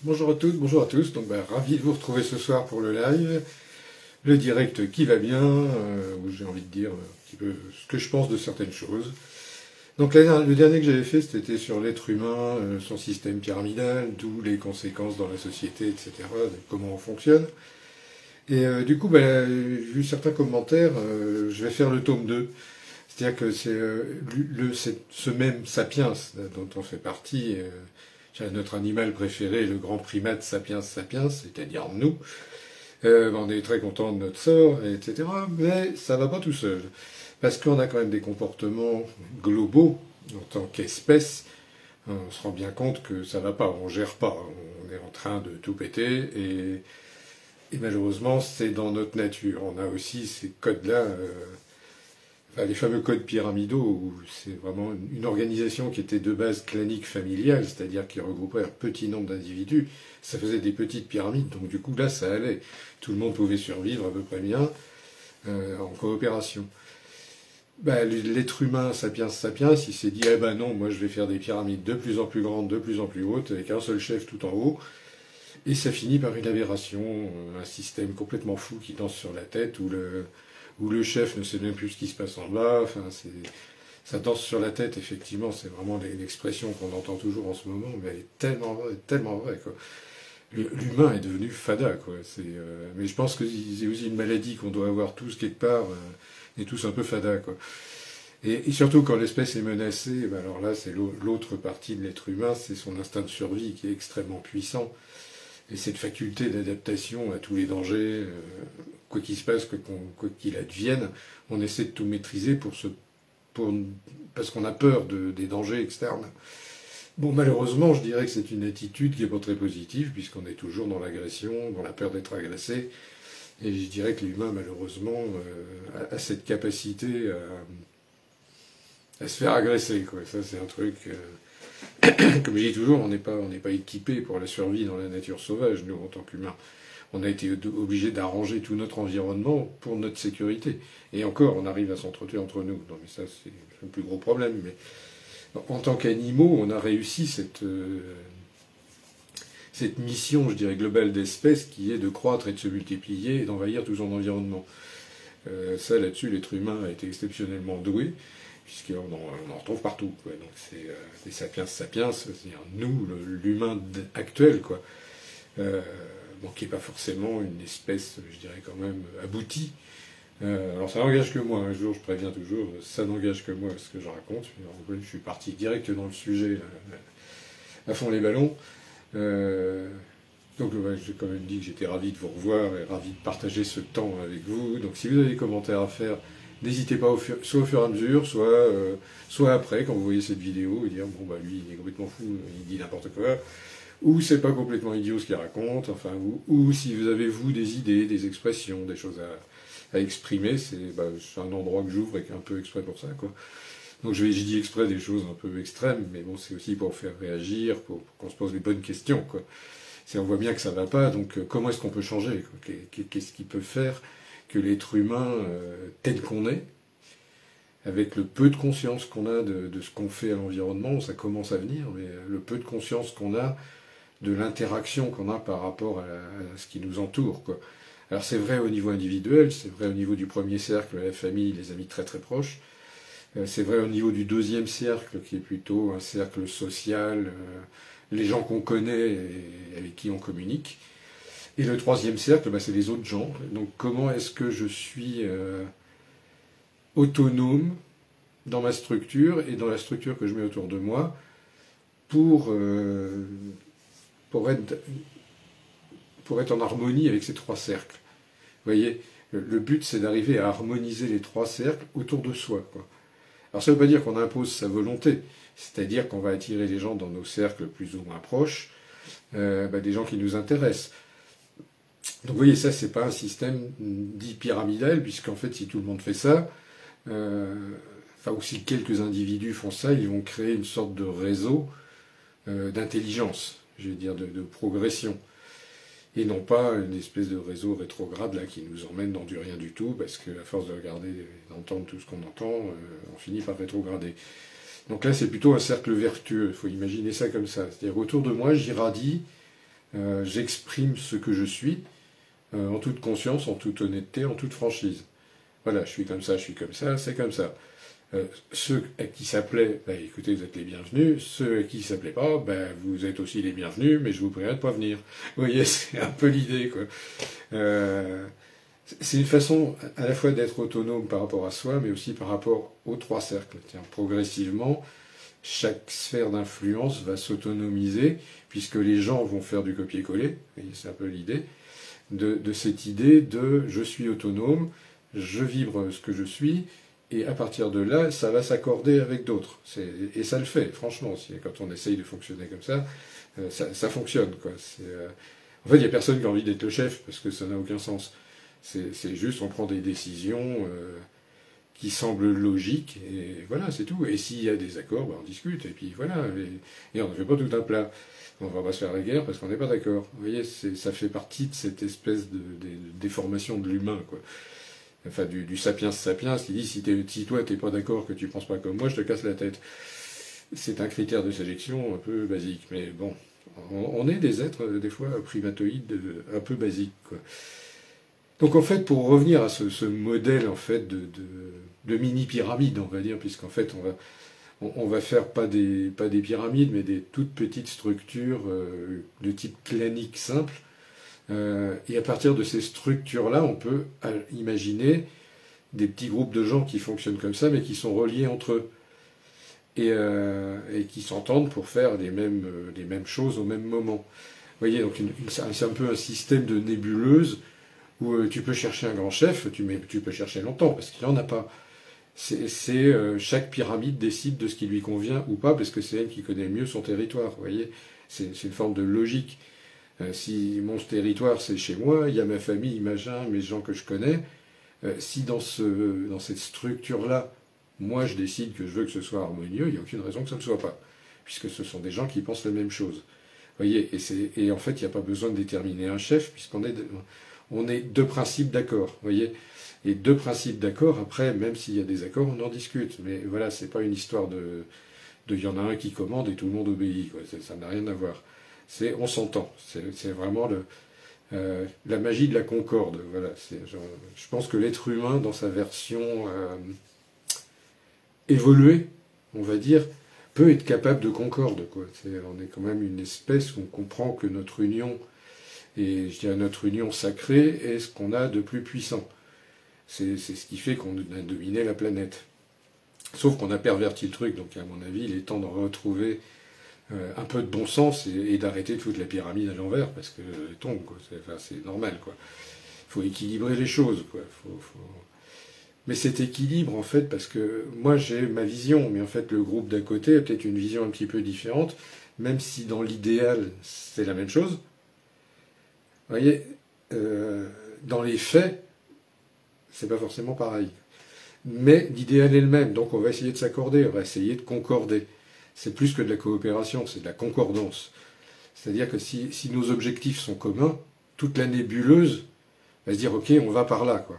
Bonjour à toutes, bonjour à tous. Donc, ravi de vous retrouver ce soir pour le live, le direct qui va bien, où j'ai envie de dire un petit peu ce que je pense de certaines choses. Donc, le dernier que j'avais fait, c'était sur l'être humain, son système pyramidal, d'où les conséquences dans la société, etc., de comment on fonctionne. Et du coup, j'ai vu certains commentaires, je vais faire le tome 2. C'est-à-dire que c'est ce même sapiens dont on fait partie, notre animal préféré, le grand primate sapiens sapiens, c'est-à-dire nous. On est très content de notre sort, etc. Mais ça va pas tout seul. Parce qu'on a quand même des comportements globaux en tant qu'espèce. On se rend bien compte que ça va pas, on gère pas. On est en train de tout péter et malheureusement c'est dans notre nature. On a aussi ces codes-là. Les fameux codes pyramidaux, où c'est vraiment une organisation qui était de base clanique familiale, c'est-à-dire qui regroupait un petit nombre d'individus, ça faisait des petites pyramides, donc du coup là ça allait. Tout le monde pouvait survivre à peu près bien en coopération. L'être humain, sapiens sapiens, il s'est dit, eh ben non, moi je vais faire des pyramides de plus en plus grandes, de plus en plus hautes, avec un seul chef tout en haut, et ça finit par une aberration, un système complètement fou qui danse sur la tête, où le chef ne sait même plus ce qui se passe en bas. Enfin, ça danse sur la tête, effectivement. C'est vraiment l'expression qu'on entend toujours en ce moment, mais elle est tellement vraie, quoi. L'humain est devenu fada, quoi. Mais je pense que c'est aussi une maladie qu'on doit avoir tous quelque part. On est tous un peu fada, quoi. Et surtout quand l'espèce est menacée, alors là, c'est l'autre partie de l'être humain, c'est son instinct de survie qui est extrêmement puissant. Et cette faculté d'adaptation à tous les dangers, quoi qu'il se passe, quoi qu'il advienne, on essaie de tout maîtriser parce qu'on a peur des dangers externes. Bon, malheureusement, je dirais que c'est une attitude qui n'est pas très positive, puisqu'on est toujours dans l'agression, dans la peur d'être agressé. Et je dirais que l'humain, malheureusement, a cette capacité à se faire agresser, quoi. Ça, c'est un truc... Comme je dis toujours, on n'est pas équipé pour la survie dans la nature sauvage, nous, en tant qu'humains. On a été obligé d'arranger tout notre environnement pour notre sécurité. Et encore, on arrive à s'entretuer entre nous. Non, mais ça, c'est le plus gros problème. Mais en tant qu'animaux, on a réussi cette mission, je dirais, globale d'espèce, qui est de croître et de se multiplier et d'envahir tout son environnement. Ça, là-dessus, l'être humain a été exceptionnellement doué, puisqu'on en retrouve partout, quoi. Donc c'est des sapiens sapiens, c'est-à-dire nous, l'humain actuel, quoi. Qui n'est pas forcément une espèce, je dirais quand même, aboutie. Alors ça n'engage que moi, un jour je préviens toujours, ça n'engage que moi ce que je raconte. Je suis parti direct dans le sujet, là, à fond les ballons. Donc j'ai quand même dit que j'étais ravi de vous revoir et ravi de partager ce temps avec vous. Donc si vous avez des commentaires à faire, n'hésitez pas, soit au fur et à mesure, soit après, quand vous voyez cette vidéo, et dire, lui, il est complètement fou, il dit n'importe quoi, ou c'est pas complètement idiot ce qu'il raconte, enfin, ou si vous avez, vous, des idées, des expressions, des choses à exprimer, c'est un endroit que j'ouvre et un peu exprès pour ça, quoi. Donc j'ai dit exprès des choses un peu extrêmes, mais bon, c'est aussi pour faire réagir, pour qu'on se pose les bonnes questions, quoi. On voit bien que ça va pas, donc comment est-ce qu'on peut changer, quoi? Qu'est-ce qui peut faire que l'être humain, tel qu'on est, avec le peu de conscience qu'on a de ce qu'on fait à l'environnement, ça commence à venir, mais le peu de conscience qu'on a de l'interaction qu'on a par rapport à ce qui nous entoure, quoi. Alors c'est vrai au niveau individuel, c'est vrai au niveau du premier cercle, la famille, les amis très très proches, c'est vrai au niveau du deuxième cercle, qui est plutôt un cercle social, les gens qu'on connaît et avec qui on communique. Et le troisième cercle, c'est les autres gens. Donc comment est-ce que je suis autonome dans ma structure et dans la structure que je mets autour de moi pour être en harmonie avec ces trois cercles. Vous voyez, le but c'est d'arriver à harmoniser les trois cercles autour de soi, quoi. Alors ça ne veut pas dire qu'on impose sa volonté, c'est-à-dire qu'on va attirer les gens dans nos cercles plus ou moins proches, des gens qui nous intéressent. Donc vous voyez, ça c'est pas un système dit pyramidal, puisqu'en fait si tout le monde fait ça, ou si quelques individus font ça, ils vont créer une sorte de réseau d'intelligence, je vais dire de progression. Et non pas une espèce de réseau rétrograde là qui nous emmène dans du rien du tout, parce qu'à force de regarder, d'entendre tout ce qu'on entend, on finit par rétrograder. Donc là, c'est plutôt un cercle vertueux, il faut imaginer ça comme ça. C'est-à-dire autour de moi, j'irradie j'exprime ce que je suis, en toute conscience, en toute honnêteté, en toute franchise. Voilà, je suis comme ça, c'est comme ça. Ceux à qui ça plaît, bah, écoutez, vous êtes les bienvenus. Ceux à qui ça plaît pas, bah, vous êtes aussi les bienvenus, mais je vous prierai de pas venir. Vous voyez, c'est un peu l'idée, quoi. C'est une façon à la fois d'être autonome par rapport à soi, mais aussi par rapport aux trois cercles. Tiens, progressivement, chaque sphère d'influence va s'autonomiser, puisque les gens vont faire du copier-coller. C'est un peu l'idée de cette idée de je suis autonome, je vibre ce que je suis, et à partir de là, ça va s'accorder avec d'autres. Et ça le fait, franchement. Quand on essaye de fonctionner comme ça, ça fonctionne, quoi. En fait, il n'y a personne qui a envie d'être le chef, parce que ça n'a aucun sens. C'est juste, on prend des décisions qui semblent logiques, et voilà, c'est tout. Et s'il y a des accords, ben on discute, et puis voilà. Et on ne fait pas tout un plat. On ne va pas se faire la guerre parce qu'on n'est pas d'accord. Vous voyez, ça fait partie de cette espèce de déformation de l'humain, quoi. Enfin, du sapiens sapiens, qui dit si toi t'es pas d'accord, que tu penses pas comme moi, je te casse la tête. C'est un critère de sélection un peu basique, mais bon, on est des êtres des fois primatoïdes un peu basiques, quoi. Donc en fait, pour revenir à ce modèle en fait de mini pyramide, on va dire, puisqu'en fait on va faire pas des pyramides, mais des toutes petites structures de type clanique simple. Et à partir de ces structures-là, on peut imaginer des petits groupes de gens qui fonctionnent comme ça, mais qui sont reliés entre eux. Et qui s'entendent pour faire les mêmes choses au même moment. Vous voyez, donc c'est un peu un système de nébuleuse où tu peux chercher un grand chef, tu peux chercher longtemps, parce qu'il n'en a pas. Chaque pyramide décide de ce qui lui convient ou pas, parce que c'est elle qui connaît mieux son territoire. Vous voyez, c'est une forme de logique. Si mon territoire c'est chez moi, il y a ma famille, machin, mes gens que je connais. Si dans cette structure-là, moi je décide que je veux que ce soit harmonieux, il n'y a aucune raison que ça ne soit pas, puisque ce sont des gens qui pensent la même chose. Vous voyez, et en fait, il n'y a pas besoin de déterminer un chef, puisqu'on est deux principes d'accord. Vous voyez, et deux principes d'accord. Après, même s'il y a des accords, on en discute. Mais voilà, c'est pas une histoire il y en a un qui commande et tout le monde obéit, quoi. Ça n'a rien à voir. On s'entend. C'est vraiment la magie de la concorde. Voilà. Je pense que l'être humain, dans sa version évoluée, on va dire, peut être capable de concorde, quoi. On est quand même une espèce où on comprend que notre union, et je dirais notre union sacrée, est ce qu'on a de plus puissant. C'est ce qui fait qu'on a dominé la planète. Sauf qu'on a perverti le truc, donc à mon avis, il est temps de retrouver un peu de bon sens et d'arrêter de foutre la pyramide à l'envers, parce qu'elle tombe, quoi. C'est normal, quoi. Il faut équilibrer les choses, quoi. Mais cet équilibre, en fait, parce que moi j'ai ma vision, mais en fait le groupe d'à côté a peut-être une vision un petit peu différente, même si dans l'idéal c'est la même chose. Vous voyez, dans les faits, c'est pas forcément pareil. Mais l'idéal est le même, donc on va essayer de s'accorder, on va essayer de concorder. C'est plus que de la coopération, c'est de la concordance. C'est-à-dire que si nos objectifs sont communs, toute la nébuleuse va se dire ok, on va par là, quoi.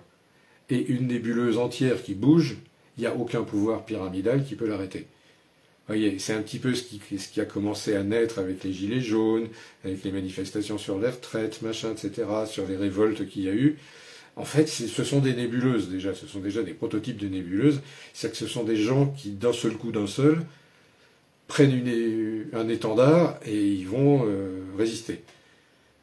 Et une nébuleuse entière qui bouge, il n'y a aucun pouvoir pyramidal qui peut l'arrêter. Vous voyez, c'est un petit peu ce qui a commencé à naître avec les gilets jaunes, avec les manifestations sur les retraites, machin, etc., sur les révoltes qu'il y a eu. En fait, ce sont des nébuleuses déjà, ce sont déjà des prototypes de nébuleuses. C'est-à-dire que ce sont des gens qui, d'un seul coup, prennent un étendard et ils vont résister.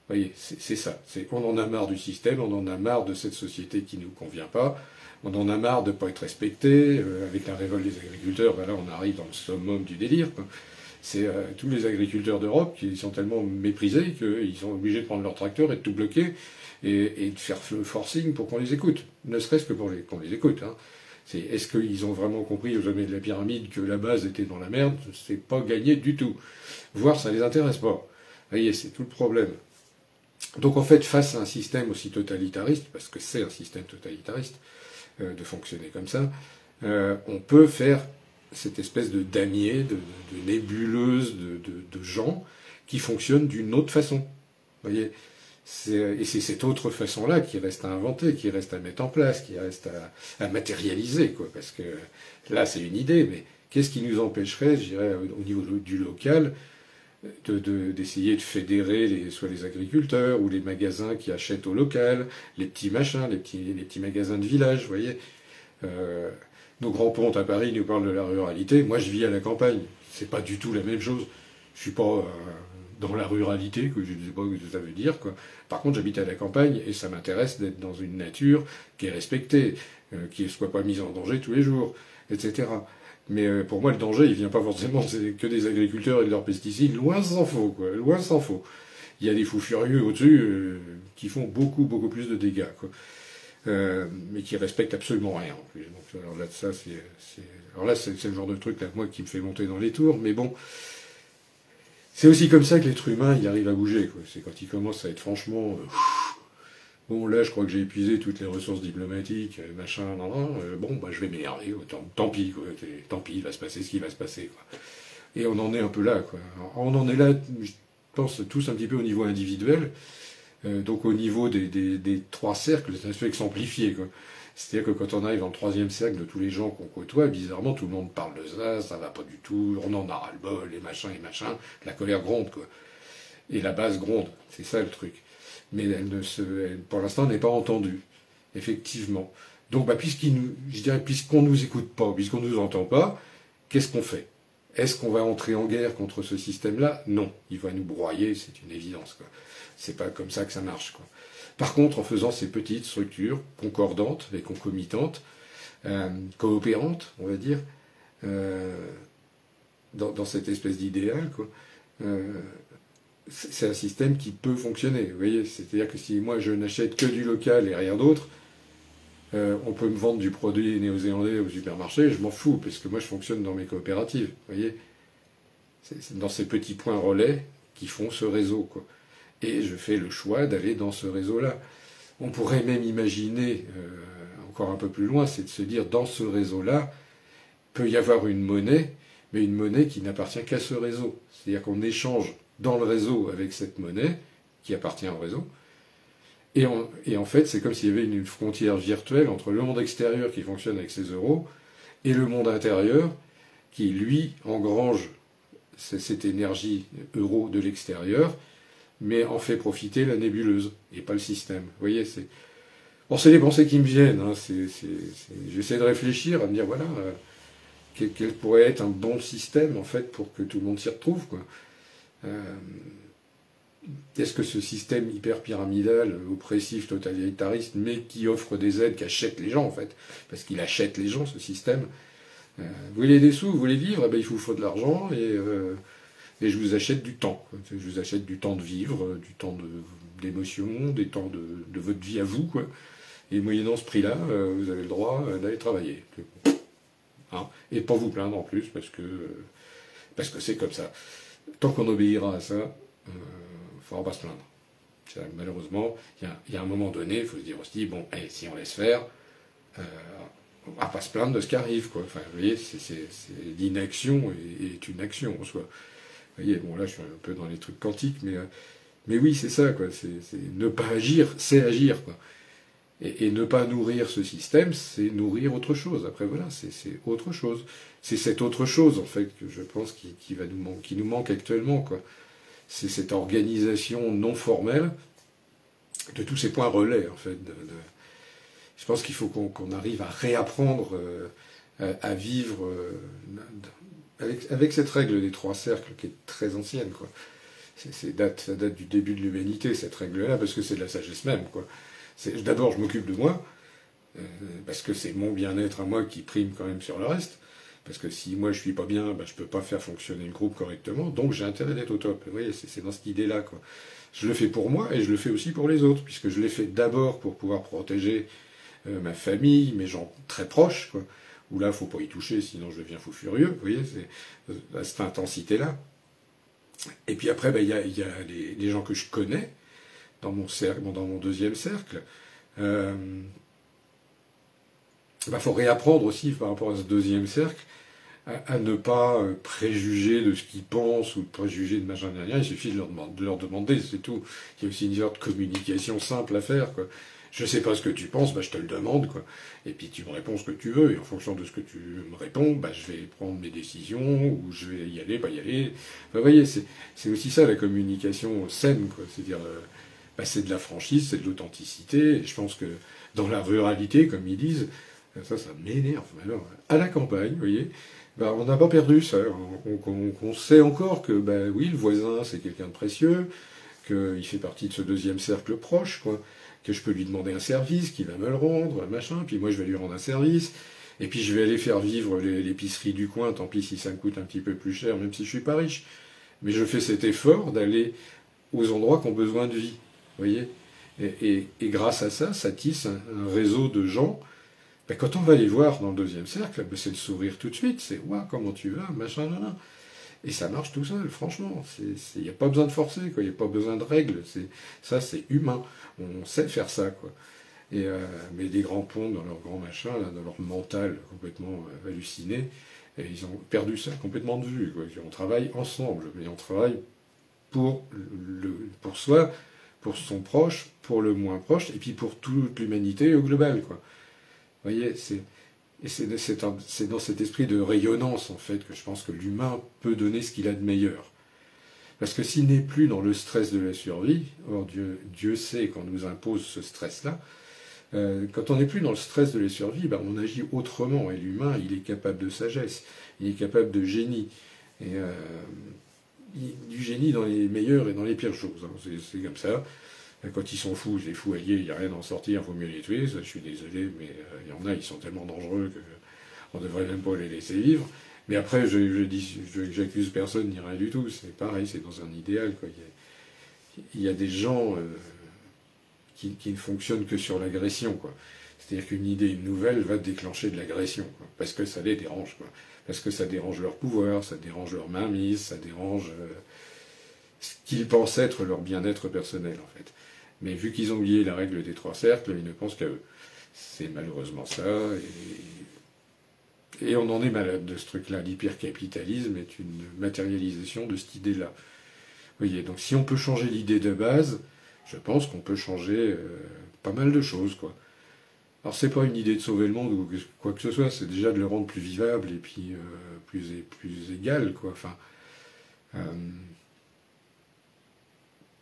Vous voyez, c'est ça. On en a marre du système, on en a marre de cette société qui ne nous convient pas, on en a marre de ne pas être respecté. Avec la révolte des agriculteurs, ben là on arrive dans le summum du délire, quoi. C'est tous les agriculteurs d'Europe qui sont tellement méprisés qu'ils sont obligés de prendre leur tracteur et de tout bloquer et de faire le forcing pour qu'on les écoute. Ne serait-ce que pour qu'on les écoute. Hein. Est-ce qu'ils ont vraiment compris au sommet de la pyramide que la base était dans la merde? C'est pas gagné du tout. Voire ça les intéresse pas. Vous voyez, c'est tout le problème. Donc en fait, face à un système aussi totalitariste, parce que c'est un système totalitariste, de fonctionner comme ça, on peut faire cette espèce de damier, de nébuleuse de gens qui fonctionnent d'une autre façon. Vous voyez, et c'est cette autre façon-là qui reste à inventer, qui reste à mettre en place, qui reste à matérialiser, quoi. Parce que là, c'est une idée, mais qu'est-ce qui nous empêcherait, je dirais, au niveau du local, d'essayer de fédérer soit les agriculteurs ou les magasins qui achètent au local, les petits machins, les petits magasins de village, vous voyez. Euh, nos grands pontes à Paris nous parlent de la ruralité. Moi, je vis à la campagne. C'est pas du tout la même chose. Je suis pas dans la ruralité, que je ne sais pas ce que ça veut dire, quoi. Par contre, j'habite à la campagne et ça m'intéresse d'être dans une nature qui est respectée, qui ne soit pas mise en danger tous les jours, etc. Mais pour moi, le danger, il vient pas forcément que des agriculteurs et de leurs pesticides. Loin s'en faut, quoi. Loin s'en faut. Il y a des fous furieux au-dessus qui font beaucoup, beaucoup plus de dégâts, quoi. Mais qui respectent absolument rien en plus. Donc, alors là, c'est le genre de truc là, moi, qui me fait monter dans les tours. Mais bon, c'est aussi comme ça que l'être humain, il arrive à bouger, quoi. C'est quand il commence à être franchement. Bon, là, je crois que j'ai épuisé toutes les ressources diplomatiques, machin, bon, bah, je vais m'énerver. Tant pis, quoi. Tant pis, il va se passer ce qui va se passer, quoi. Et on en est un peu là, quoi. On en est là, je pense, tous un petit peu au niveau individuel. Donc au niveau des trois cercles, ça ne fait que s'amplifier, quoi. C'est-à-dire que quand on arrive dans le troisième cercle de tous les gens qu'on côtoie, bizarrement, tout le monde parle de ça va pas du tout, on en a ras-le-bol, les machins, la colère gronde, quoi. Et la base gronde, c'est ça le truc. Mais pour l'instant, elle n'est pas entendue, effectivement. Donc, bah, puisqu'on nous écoute pas, puisqu'on nous entend pas, qu'est-ce qu'on fait? Est-ce qu'on va entrer en guerre contre ce système-là? Non, il va nous broyer, c'est une évidence, quoi. C'est pas comme ça que ça marche, quoi. Par contre, en faisant ces petites structures concordantes et concomitantes, coopérantes, on va dire, dans cette espèce d'idéal, quoi, c'est un système qui peut fonctionner. Vous voyez, c'est-à-dire que si moi je n'achète que du local et rien d'autre, on peut me vendre du produit néo-zélandais au supermarché, je m'en fous, parce que moi je fonctionne dans mes coopératives. Vous voyez, c'est dans ces petits points relais qui font ce réseau, quoi. Et je fais le choix d'aller dans ce réseau-là. On pourrait même imaginer, encore un peu plus loin, c'est de se dire, dans ce réseau-là, peut y avoir une monnaie, mais une monnaie qui n'appartient qu'à ce réseau. C'est-à-dire qu'on échange dans le réseau avec cette monnaie, qui appartient au réseau, et en fait, c'est comme s'il y avait une frontière virtuelle entre le monde extérieur qui fonctionne avec ses euros, et le monde intérieur, qui, lui, engrange cette énergie euro de l'extérieur, mais en fait profiter la nébuleuse, et pas le système. Vous voyez, c'est des pensées qui me viennent. Hein. J'essaie de réfléchir, à me dire, voilà, quel pourrait être un bon système, en fait, pour que tout le monde s'y retrouve, quoi. Est-ce que ce système hyper pyramidal, oppressif, totalitariste, mais qui offre des aides, qui achète les gens, en fait, parce qu'il achète les gens, ce système, vous voulez des sous, vous voulez vivre, eh ben, il vous faut de l'argent, et je vous achète du temps. Je vous achète du temps de vivre, du temps d'émotion, des temps de votre vie à vous, quoi. Et moyennant ce prix-là, vous avez le droit d'aller travailler. Hein, et pas vous plaindre en plus, parce que c'est comme ça. Tant qu'on obéira à ça, il ne faudra pas se plaindre. Malheureusement, il y a un moment donné, il faut se dire aussi, bon, si on laisse faire, on ne va pas se plaindre de ce qui arrive, quoi. Enfin, vous voyez, l'inaction est une action en soi. Vous voyez, bon là je suis un peu dans les trucs quantiques, mais oui, c'est ça, quoi. C'est ne pas agir, c'est agir, quoi. Et ne pas nourrir ce système, c'est nourrir autre chose. Après voilà, c'est autre chose. C'est cette autre chose, en fait, que je pense qui nous manque actuellement, quoi. C'est cette organisation non formelle de tous ces points relais, en fait. Je pense qu'il faut qu'on arrive à réapprendre à vivre avec cette règle des trois cercles qui est très ancienne, quoi. Ça date du début de l'humanité, cette règle-là, parce que c'est de la sagesse même, quoi. D'abord, je m'occupe de moi, parce que c'est mon bien-être à moi qui prime quand même sur le reste. Parce que si moi je suis pas bien, je peux pas faire fonctionner le groupe correctement, donc j'ai intérêt d'être au top. Vous voyez, c'est dans cette idée-là, quoi. Je le fais pour moi et je le fais aussi pour les autres, puisque je l'ai fait d'abord pour pouvoir protéger ma famille, mes gens très proches, quoi. Où là, faut pas y toucher, sinon je deviens fou furieux. Vous voyez, c'est à cette intensité-là. Et puis après, il y a les gens que je connais dans mon cercle, dans mon deuxième cercle. Faut réapprendre aussi par rapport à ce deuxième cercle à ne pas préjuger de ce qu'ils pensent ou préjuger de machin derrière. Il suffit de leur demander, c'est tout. Il y a aussi une sorte de communication simple à faire, quoi. Je sais pas ce que tu penses, bah je te le demande, quoi. Et puis tu me réponds ce que tu veux, et en fonction de ce que tu me réponds, bah je vais prendre mes décisions, ou je vais y aller, pas y aller. Enfin, vous voyez, c'est aussi ça la communication saine, quoi. C'est-à-dire, bah, c'est de la franchise, c'est de l'authenticité. Et je pense que dans la ruralité, comme ils disent, ça m'énerve. Alors, à la campagne, vous voyez, bah, on n'a pas perdu ça. On sait encore que, bah, oui, le voisin, c'est quelqu'un de précieux, qu'il fait partie de ce deuxième cercle proche, quoi, que je peux lui demander un service, qu'il va me le rendre, machin, puis moi je vais lui rendre un service, et puis je vais aller faire vivre l'épicerie du coin, tant pis si ça me coûte un petit peu plus cher, même si je suis pas riche. Mais je fais cet effort d'aller aux endroits qui ont besoin de vie, vous voyez. Et grâce à ça, ça tisse un réseau de gens. Ben, quand on va les voir dans le deuxième cercle, ben, c'est le sourire tout de suite, c'est ouah, comment tu vas, machin, là, là. Et ça marche tout seul, franchement. Il n'y a pas besoin de forcer, quoi. Il n'y a pas besoin de règles. Ça, c'est humain. On sait faire ça, quoi. Mais des grands ponts dans leur grand machin, là, dans leur mental complètement halluciné, et ils ont perdu ça complètement de vue, quoi. On travaille ensemble, mais on travaille pour, pour soi, pour son proche, pour le moins proche, et puis pour toute l'humanité au global, quoi. Vous voyez, c'est dans cet esprit de rayonnance, en fait, que je pense que l'humain peut donner ce qu'il a de meilleur. Parce que s'il n'est plus dans le stress de la survie, or Dieu sait qu'on nous impose ce stress-là, quand on n'est plus dans le stress de la survie, ben on agit autrement. Et l'humain, il est capable de sagesse, il est capable de génie. Et du génie dans les meilleures et dans les pires choses. Hein. C'est comme ça. Quand ils sont fous, les fous alliés, il n'y a rien à en sortir, il vaut mieux les tuer. Ça, je suis désolé, mais il y en a, ils sont tellement dangereux qu'on ne devrait même pas les laisser vivre. Mais après, j'accuse personne ni rien du tout. C'est pareil, c'est dans un idéal, quoi. Il y a des gens qui ne fonctionnent que sur l'agression, quoi. C'est-à-dire qu'une idée, une nouvelle va déclencher de l'agression, quoi, parce que ça les dérange, quoi. Parce que ça dérange leur pouvoir, ça dérange leur mainmise, ça dérange ce qu'ils pensent être leur bien-être personnel, en fait. Mais vu qu'ils ont oublié la règle des trois cercles, ils ne pensent qu'à eux. C'est malheureusement ça, et on en est malade de ce truc-là. L'hypercapitalisme est une matérialisation de cette idée-là. Vous voyez, donc si on peut changer l'idée de base, je pense qu'on peut changer pas mal de choses, quoi. Alors c'est pas une idée de sauver le monde ou quoi que ce soit, c'est déjà de le rendre plus vivable et puis plus égal, quoi. Enfin, euh,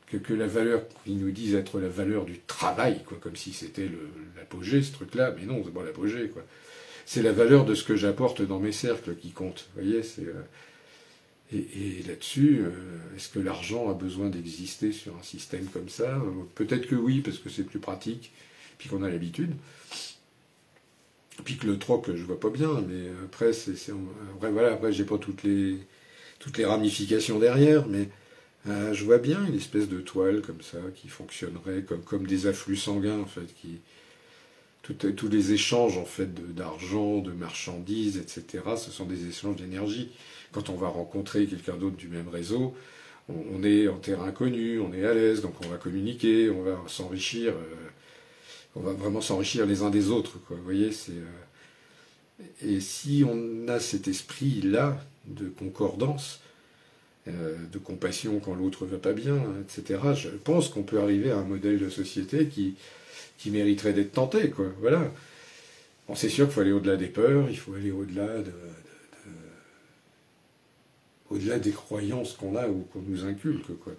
que la valeur qu'ils nous disent être la valeur du travail, quoi, comme si c'était l'apogée, ce truc-là, mais non, c'est pas l'apogée, quoi. C'est la valeur de ce que j'apporte dans mes cercles qui compte. Vous voyez, et là-dessus, est-ce que l'argent a besoin d'exister sur un système comme ça? Peut-être que oui, parce que c'est plus pratique, puis qu'on a l'habitude. Puis que le troc, je vois pas bien, mais après, après, voilà, après, j'ai pas toutes les ramifications derrière, mais je vois bien une espèce de toile comme ça, qui fonctionnerait comme des afflux sanguins, en fait, tous les échanges, en fait, d'argent, de marchandises, etc., ce sont des échanges d'énergie. Quand on va rencontrer quelqu'un d'autre du même réseau, on est en terrain inconnu, on est à l'aise, donc on va communiquer, on va s'enrichir, on va vraiment s'enrichir les uns des autres, quoi. Vous voyez, et si on a cet esprit-là de concordance, de compassion quand l'autre va pas bien, etc., je pense qu'on peut arriver à un modèle de société qui mériterait d'être tenté, quoi. Voilà. Bon, c'est sûr qu'il faut aller au-delà des peurs, il faut aller au-delà des croyances qu'on a ou qu'on nous inculque, quoi.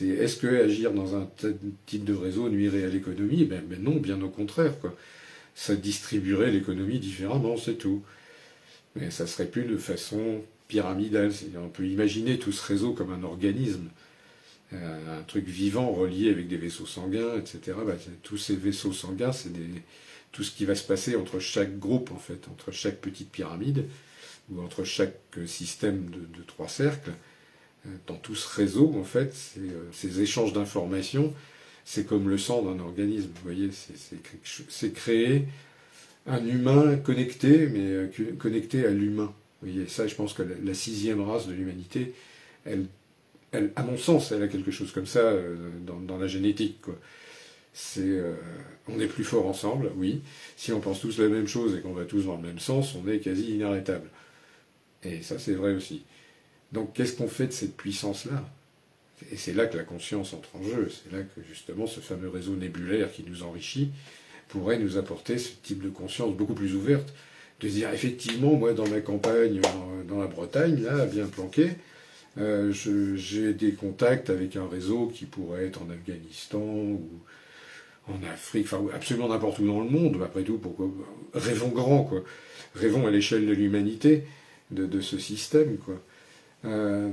Est-ce que agir dans un type de réseau nuirait à l'économie? Ben non, bien au contraire, quoi. Ça distribuerait l'économie différemment, c'est tout. Mais ça serait plus de façon pyramidale. On peut imaginer tout ce réseau comme un organisme, un truc vivant relié avec des vaisseaux sanguins, etc. Ben, tous ces vaisseaux sanguins, c'est tout ce qui va se passer entre chaque groupe, en fait, entre chaque petite pyramide, ou entre chaque système de trois cercles. Dans tout ce réseau, en fait, ces échanges d'informations, c'est comme le sang d'un organisme. Vous voyez, c'est créer un humain connecté, mais connecté à l'humain. Vous voyez, ça, je pense que la sixième race de l'humanité, à mon sens, elle a quelque chose comme ça dans la génétique, quoi. On est plus fort ensemble, oui. Si on pense tous la même chose et qu'on va tous dans le même sens, on est quasi inarrêtable. Et ça, c'est vrai aussi. Donc, qu'est-ce qu'on fait de cette puissance-là? Et c'est là que la conscience entre en jeu. C'est là que, justement, ce fameux réseau nébulaire qui nous enrichit pourrait nous apporter ce type de conscience beaucoup plus ouverte. De se dire, effectivement, moi, dans ma campagne, dans la Bretagne, là, bien planqué, j'ai des contacts avec un réseau qui pourrait être en Afghanistan ou en Afrique, enfin absolument n'importe où dans le monde. Après tout, pourquoi rêvons grand, quoi. Rêvons à l'échelle de l'humanité de ce système, quoi. Euh,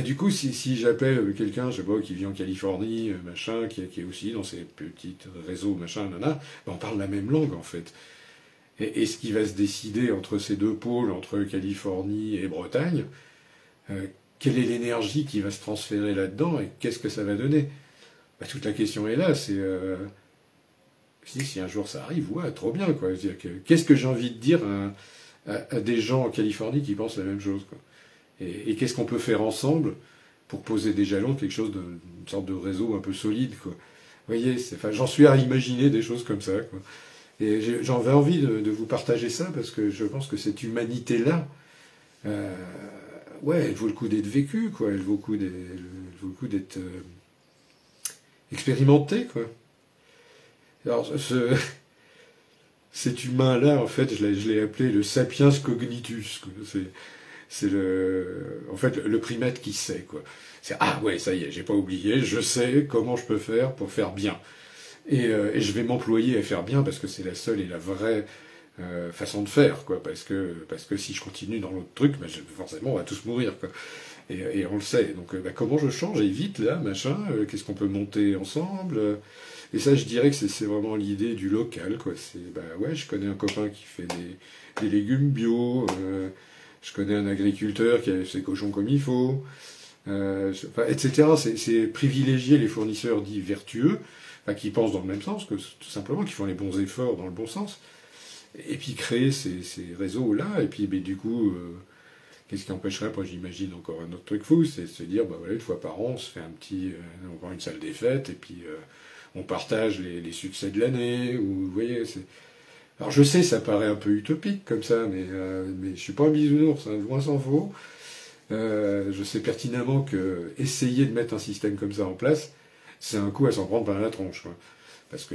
du coup, si j'appelle quelqu'un, je sais pas, qui vit en Californie, machin, qui est aussi dans ces petits réseaux, machin, nana, on parle la même langue en fait. Et ce qui va se décider entre ces deux pôles, entre Californie et Bretagne, euh, quelle est l'énergie qui va se transférer là-dedans et qu'est-ce que ça va donner? Toute la question est là, c'est si un jour ça arrive, ouais, trop bien, quoi. Qu'est-ce que j'ai envie de dire à des gens en Californie qui pensent la même chose, quoi. Et qu'est-ce qu'on peut faire ensemble pour poser des jalons de quelque chose d'une sorte de réseau un peu solide, quoi. Vous voyez, enfin, j'en suis à imaginer des choses comme ça, quoi. Et j'en avais envie de vous partager ça parce que je pense que cette humanité-là, euh, ouais, elle vaut le coup d'être vécue, quoi. Elle vaut le coup d'être expérimentée, quoi. Alors, cet humain-là, en fait, je l'ai appelé le sapiens cognitus, quoi. C'est en fait, le primate qui sait, quoi. C'est, ah ouais, ça y est, j'ai pas oublié, je sais comment je peux faire pour faire bien. Et je vais m'employer à faire bien parce que c'est la seule et la vraie façon de faire, quoi. Parce que si je continue dans l'autre truc, forcément, on va tous mourir, quoi. Et on le sait. Donc, comment je change? Et vite, là, machin, qu'est-ce qu'on peut monter ensemble? Et ça, je dirais que c'est vraiment l'idée du local, quoi. C'est, ouais, je connais un copain qui fait des légumes bio, je connais un agriculteur qui a ses cochons comme il faut, etc. C'est privilégier les fournisseurs dits vertueux, qui pensent dans le même sens, que tout simplement, qui font les bons efforts dans le bon sens, et puis créer ces réseaux-là, et puis du coup, qu'est-ce qui empêcherait, moi j'imagine encore un autre truc fou, c'est de se dire, voilà, une fois par an, on se fait encore une salle des fêtes, et puis on partage les succès de l'année, ou vous voyez, alors je sais, ça paraît un peu utopique comme ça, mais je suis pas un bisounours, hein, loin s'en faut. Je sais pertinemment que essayer de mettre un système comme ça en place, c'est un coup à s'en prendre par la tronche, quoi. Parce que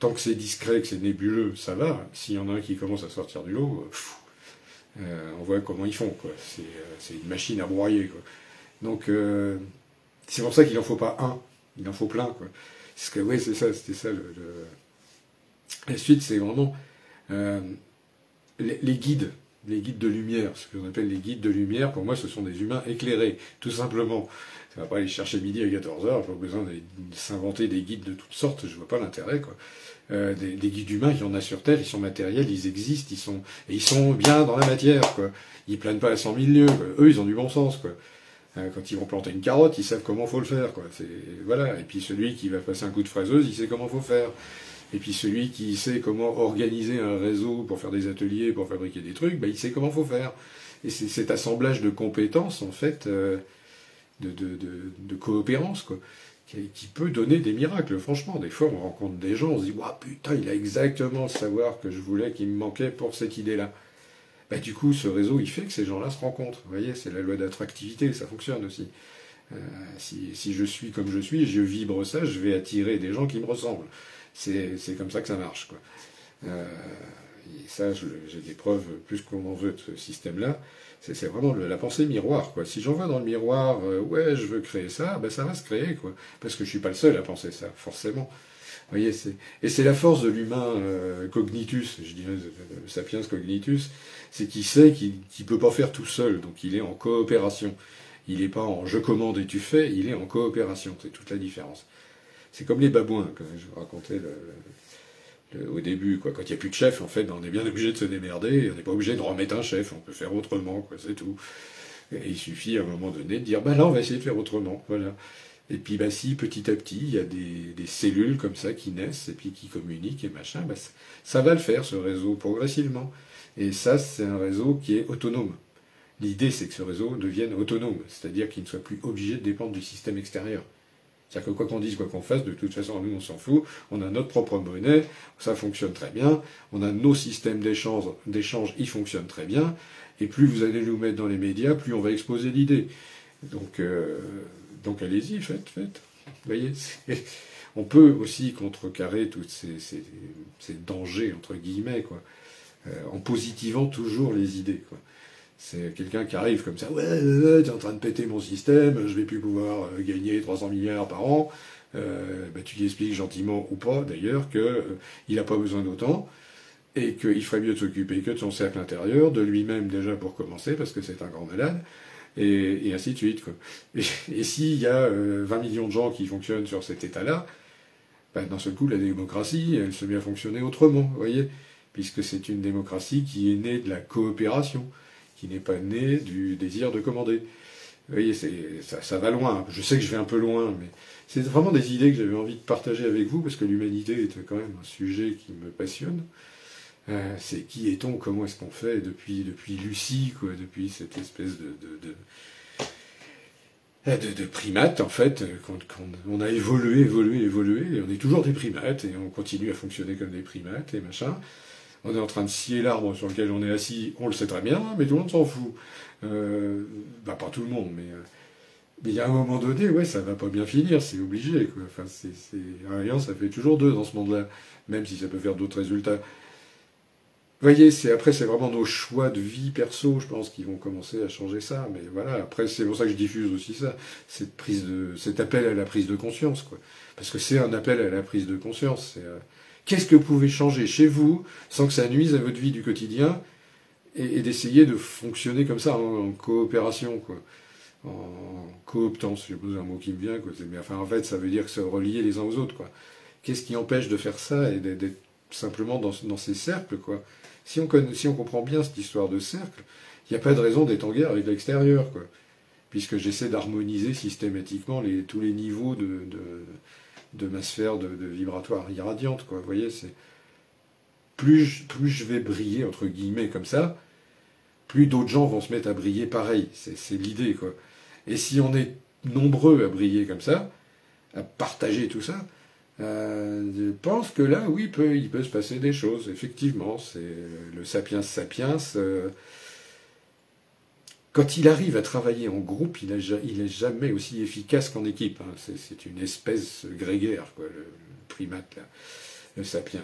tant que c'est discret, que c'est nébuleux, ça va. S'il y en a un qui commence à sortir du lot, on voit comment ils font, quoi. C'est une machine à broyer, quoi. Donc c'est pour ça qu'il en faut pas un, il en faut plein, quoi. Parce que ouais, c'était ça la suite, c'est vraiment les guides de lumière, ce que l'on appelle les guides de lumière. Pour moi, ce sont des humains éclairés, tout simplement. Ça va pas aller chercher midi à 14 heures, pas besoin de s'inventer des guides de toutes sortes, je vois pas l'intérêt, quoi. Des guides humains, il y en a sur Terre, ils sont matériels, ils existent, ils sont bien dans la matière, quoi. Ils planent pas à 100 000 lieues, quoi. Eux, ils ont du bon sens, quoi. Quand ils vont planter une carotte, ils savent comment faut le faire, quoi. Voilà. Et puis celui qui va passer un coup de fraiseuse, il sait comment faut faire. Et puis celui qui sait comment organiser un réseau pour faire des ateliers, pour fabriquer des trucs, il sait comment faut faire. Et c'est cet assemblage de compétences, en fait, de coopérance, quoi, qui peut donner des miracles. Franchement, des fois, on rencontre des gens, on se dit, waouh, putain, il a exactement le savoir que je voulais, qu'il me manquait pour cette idée-là. Du coup, ce réseau, il fait que ces gens-là se rencontrent. Vous voyez, c'est la loi d'attractivité, ça fonctionne aussi. Si je suis comme je suis, je vibre ça, je vais attirer des gens qui me ressemblent. C'est comme ça que ça marche, quoi. Et ça, j'ai des preuves plus qu'on en veut de ce système-là. C'est vraiment la pensée miroir, quoi. Si j'en vois dans le miroir, ouais, je veux créer ça, ça va se créer, quoi. Parce que je suis pas le seul à penser ça, forcément. Vous voyez, et c'est la force de l'humain cognitus, je dirais, le sapiens cognitus, c'est qu'il sait qu'il peut pas faire tout seul, donc il est en coopération. Il n'est pas en je commande et tu fais, il est en coopération, c'est toute la différence. C'est comme les babouins, que je vous racontais au début, quoi. Quand il n'y a plus de chef, en fait, on est bien obligé de se démerder, on n'est pas obligé de remettre un chef, on peut faire autrement, quoi, c'est tout. Et il suffit à un moment donné de dire, là, on va essayer de faire autrement, voilà. Et puis, si petit à petit, il y a des cellules comme ça qui naissent, et puis qui communiquent, et machin, ça va le faire, ce réseau, progressivement. Et ça, c'est un réseau qui est autonome. L'idée, c'est que ce réseau devienne autonome, c'est-à-dire qu'il ne soit plus obligé de dépendre du système extérieur. C'est-à-dire que quoi qu'on dise, quoi qu'on fasse, de toute façon, nous, on s'en fout. On a notre propre monnaie, ça fonctionne très bien. On a nos systèmes d'échange, ils fonctionnent très bien. Et plus vous allez nous mettre dans les médias, plus on va exposer l'idée. Donc allez-y, faites. Vous voyez, on peut aussi contrecarrer tous ces dangers, entre guillemets, quoi, en positivant toujours les idées, quoi. C'est quelqu'un qui arrive comme ça, ouais, t'es en train de péter mon système, je vais plus pouvoir gagner 300 milliards par an. Tu lui expliques gentiment ou pas, d'ailleurs, qu'il n'a pas besoin d'autant, et qu'il ferait mieux de s'occuper que de son cercle intérieur, de lui-même déjà pour commencer, parce que c'est un grand malade, et ainsi de suite, quoi. Et s'il y a 20 millions de gens qui fonctionnent sur cet état-là, d'un seul coup, la démocratie, elle se met à fonctionner autrement, vous voyez, puisque c'est une démocratie qui est née de la coopération, qui n'est pas née du désir de commander. Vous voyez, ça va loin. Je sais que je vais un peu loin, mais c'est vraiment des idées que j'avais envie de partager avec vous, parce que l'humanité est quand même un sujet qui me passionne. C'est qui est-on, comment est-ce qu'on fait depuis Lucie, quoi, depuis cette espèce de primates, en fait, on a évolué, et on est toujours des primates, et on continue à fonctionner comme des primates, et machin. On est en train de scier l'arbre sur lequel on est assis, on le sait très bien, mais tout le monde s'en fout. Pas tout le monde, mais il y a un moment donné, ouais, ça va pas bien finir, c'est obligé, quoi. Enfin, rien, ça fait toujours deux dans ce monde-là, même si ça peut faire d'autres résultats. Vous voyez, après, c'est vraiment nos choix de vie perso, je pense, qui vont commencer à changer ça. Mais voilà, après, c'est pour ça que je diffuse aussi ça, cet appel à la prise de conscience, quoi. Parce que c'est un appel à la prise de conscience. Qu'est-ce que vous pouvez changer chez vous sans que ça nuise à votre vie du quotidien et d'essayer de fonctionner comme ça en coopération, quoi. En cooptance, j'ai posé un mot qui me vient, quoi. Mais enfin, en fait, ça veut dire que se relier les uns aux autres, quoi. Qu'est-ce qui empêche de faire ça et d'être simplement dans ces cercles, quoi. Si on comprend bien cette histoire de cercle, il n'y a pas de raison d'être en guerre avec l'extérieur, quoi. Puisque j'essaie d'harmoniser systématiquement tous les niveaux de ma sphère de vibratoire irradiante, quoi. Vous voyez, plus je vais briller, entre guillemets, comme ça, plus d'autres gens vont se mettre à briller pareil. C'est l'idée, quoi. Et si on est nombreux à briller comme ça, à partager tout ça, je pense que là, oui, il peut se passer des choses. Effectivement, c'est le sapiens sapiens. Quand il arrive à travailler en groupe, il est jamais aussi efficace qu'en équipe, hein. C'est une espèce grégaire, quoi, le primate, là, le sapiens.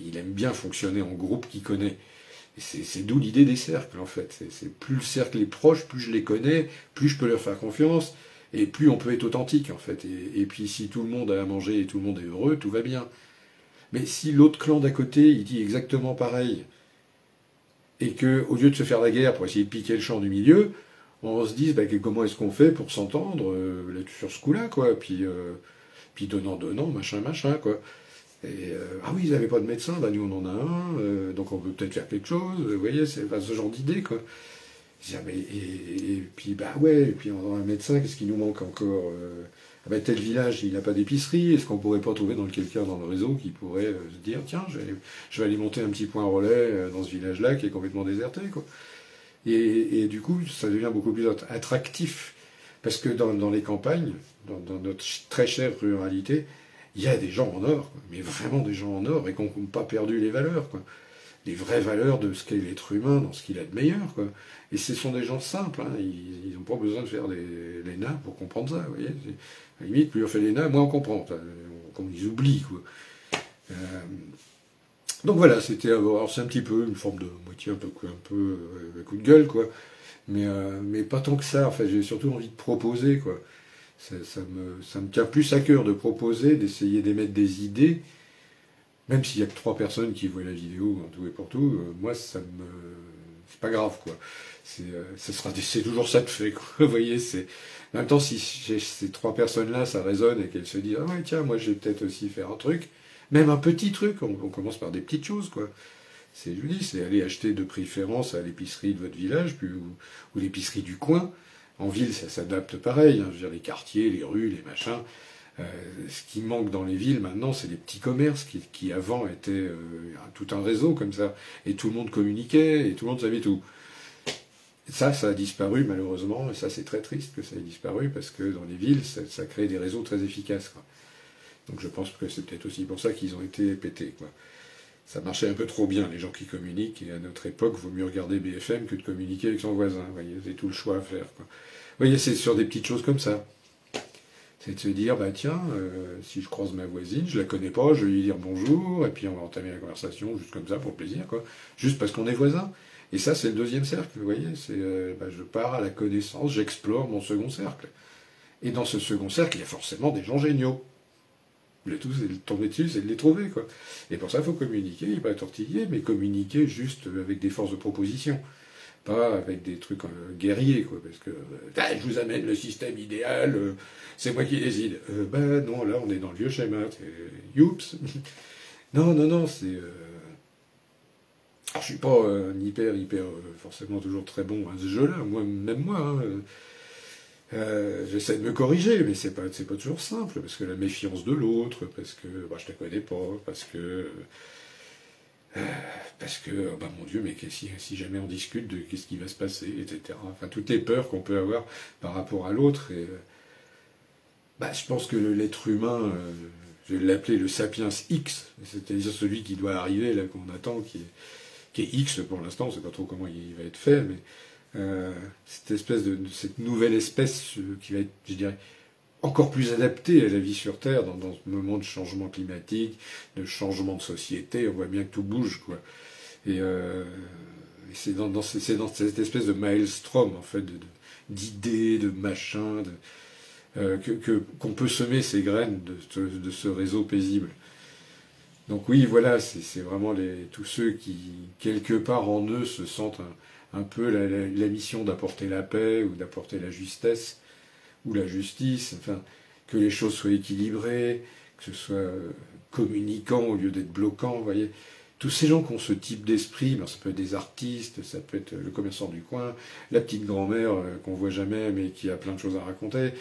Il aime bien fonctionner en groupe qu'il connaît. Et c'est d'où l'idée des cercles, en fait. Plus le cercle est proche, plus je les connais, plus je peux leur faire confiance. Et plus on peut être authentique, en fait. Et puis si tout le monde a à manger et tout le monde est heureux, tout va bien. Mais si l'autre clan d'à côté, il dit exactement pareil, et que au lieu de se faire la guerre pour essayer de piquer le champ du milieu, on se dise comment est-ce qu'on fait pour s'entendre sur ce coup-là, quoi. Puis donnant, machin, quoi. Ah oui, ils n'avaient pas de médecin, nous on en a un, donc on peut peut-être faire quelque chose. Vous voyez, c'est ce genre d'idée, quoi. Et puis, ouais, et puis on a un médecin, qu'est-ce qui nous manque encore tel village, il n'a pas d'épicerie, est-ce qu'on pourrait pas trouver quelqu'un dans le réseau qui pourrait se dire, tiens, je vais aller monter un petit point relais dans ce village-là qui est complètement déserté, quoi. Et du coup, ça devient beaucoup plus attractif, parce que dans les campagnes, dans notre très chère ruralité, il y a des gens en or, quoi, mais vraiment des gens en or, et qui n'ont pas perdu les valeurs, quoi. Les vraies valeurs de ce qu'est l'être humain, dans ce qu'il a de meilleur, quoi. Et ce sont des gens simples, hein. Ils n'ont pas besoin de faire l'ENA pour comprendre ça, vous voyez. À la limite, plus on fait l'ENA, moins on comprend. Comme ils oublient, quoi. Donc voilà, alors c'est un petit peu une forme de moitié, un peu coup de gueule, quoi. Mais pas tant que ça. En fait, j'ai surtout envie de proposer, quoi. Ça me tient plus à cœur de proposer, d'essayer d'émettre des idées, même s'il y a que 3 personnes qui voient la vidéo en tout et pour tout. Moi, c'est pas grave, quoi. C'est toujours ça de fait, quoi. Vous voyez, en même temps, si ces 3 personnes-là, ça résonne et qu'elles se disent, ah ouais, tiens, moi, je vais peut-être aussi faire un truc, même un petit truc. On commence par des petites choses, quoi. Je vous dis, c'est aller acheter de préférence à l'épicerie de votre village, ou l'épicerie du coin. En ville, ça s'adapte pareil, hein. Je veux dire, les quartiers, les rues, les machins. Ce qui manque dans les villes maintenant, c'est les petits commerces qui avant étaient tout un réseau comme ça. Et tout le monde communiquait, et tout le monde savait tout. Ça a disparu malheureusement, et ça c'est très triste que ça ait disparu, parce que dans les villes, ça crée des réseaux très efficaces, quoi. Donc je pense que c'est peut-être aussi pour ça qu'ils ont été pétés, quoi. Ça marchait un peu trop bien, les gens qui communiquent, et à notre époque, il vaut mieux regarder BFM que de communiquer avec son voisin. Vous voyez, c'est tout le choix à faire, quoi. Vous voyez, c'est sur des petites choses comme ça. C'est de se dire, bah tiens, si je croise ma voisine, je la connais pas, je vais lui dire bonjour, et puis on va entamer la conversation juste comme ça, pour le plaisir, quoi. Juste parce qu'on est voisins. Et ça, c'est le deuxième cercle, vous voyez. C'est, bah, je pars à la connaissance, j'explore mon second cercle. Et dans ce second cercle, il y a forcément des gens géniaux. Le tout, c'est de tomber dessus, c'est de les trouver, quoi. Et pour ça, il faut communiquer, pas tortiller, mais communiquer juste avec des forces de proposition. Pas avec des trucs guerriers, quoi. Parce que, je vous amène le système idéal, c'est moi qui décide. Ben non, là, on est dans le vieux schéma. Youps. Non, non, non, c'est... Alors, je suis pas hyper, forcément toujours très bon à ce jeu-là, moi, même moi, hein. J'essaie de me corriger, mais c'est pas toujours simple, parce que la méfiance de l'autre, parce que bah, je te connais pas, parce que oh, bah, mon Dieu, mais si jamais on discute de qu'est-ce qui va se passer, etc. Enfin, toutes les peurs qu'on peut avoir par rapport à l'autre. Et bah, je pense que l'être humain, je vais l'appeler le sapiens X, c'est-à-dire celui qui doit arriver, là, qu'on attend, qui est X pour l'instant, on ne sait pas trop comment il va être fait, mais cette espèce cette nouvelle espèce qui va être, je dirais, encore plus adaptée à la vie sur Terre dans ce moment de changement climatique, de changement de société. On voit bien que tout bouge, quoi. Et c'est dans cette espèce de maelstrom, en fait, d'idées, de machins, qu'on peut semer ces graines de ce réseau paisible. Donc oui, voilà, c'est vraiment tous ceux qui, quelque part en eux, se sentent un peu la mission d'apporter la paix ou d'apporter la justesse ou la justice, enfin, que les choses soient équilibrées, que ce soit communicant au lieu d'être bloquant, vous voyez. Tous ces gens qui ont ce type d'esprit, ben, ça peut être des artistes, ça peut être le commerçant du coin, la petite grand-mère qu'on voit jamais mais qui a plein de choses à raconter,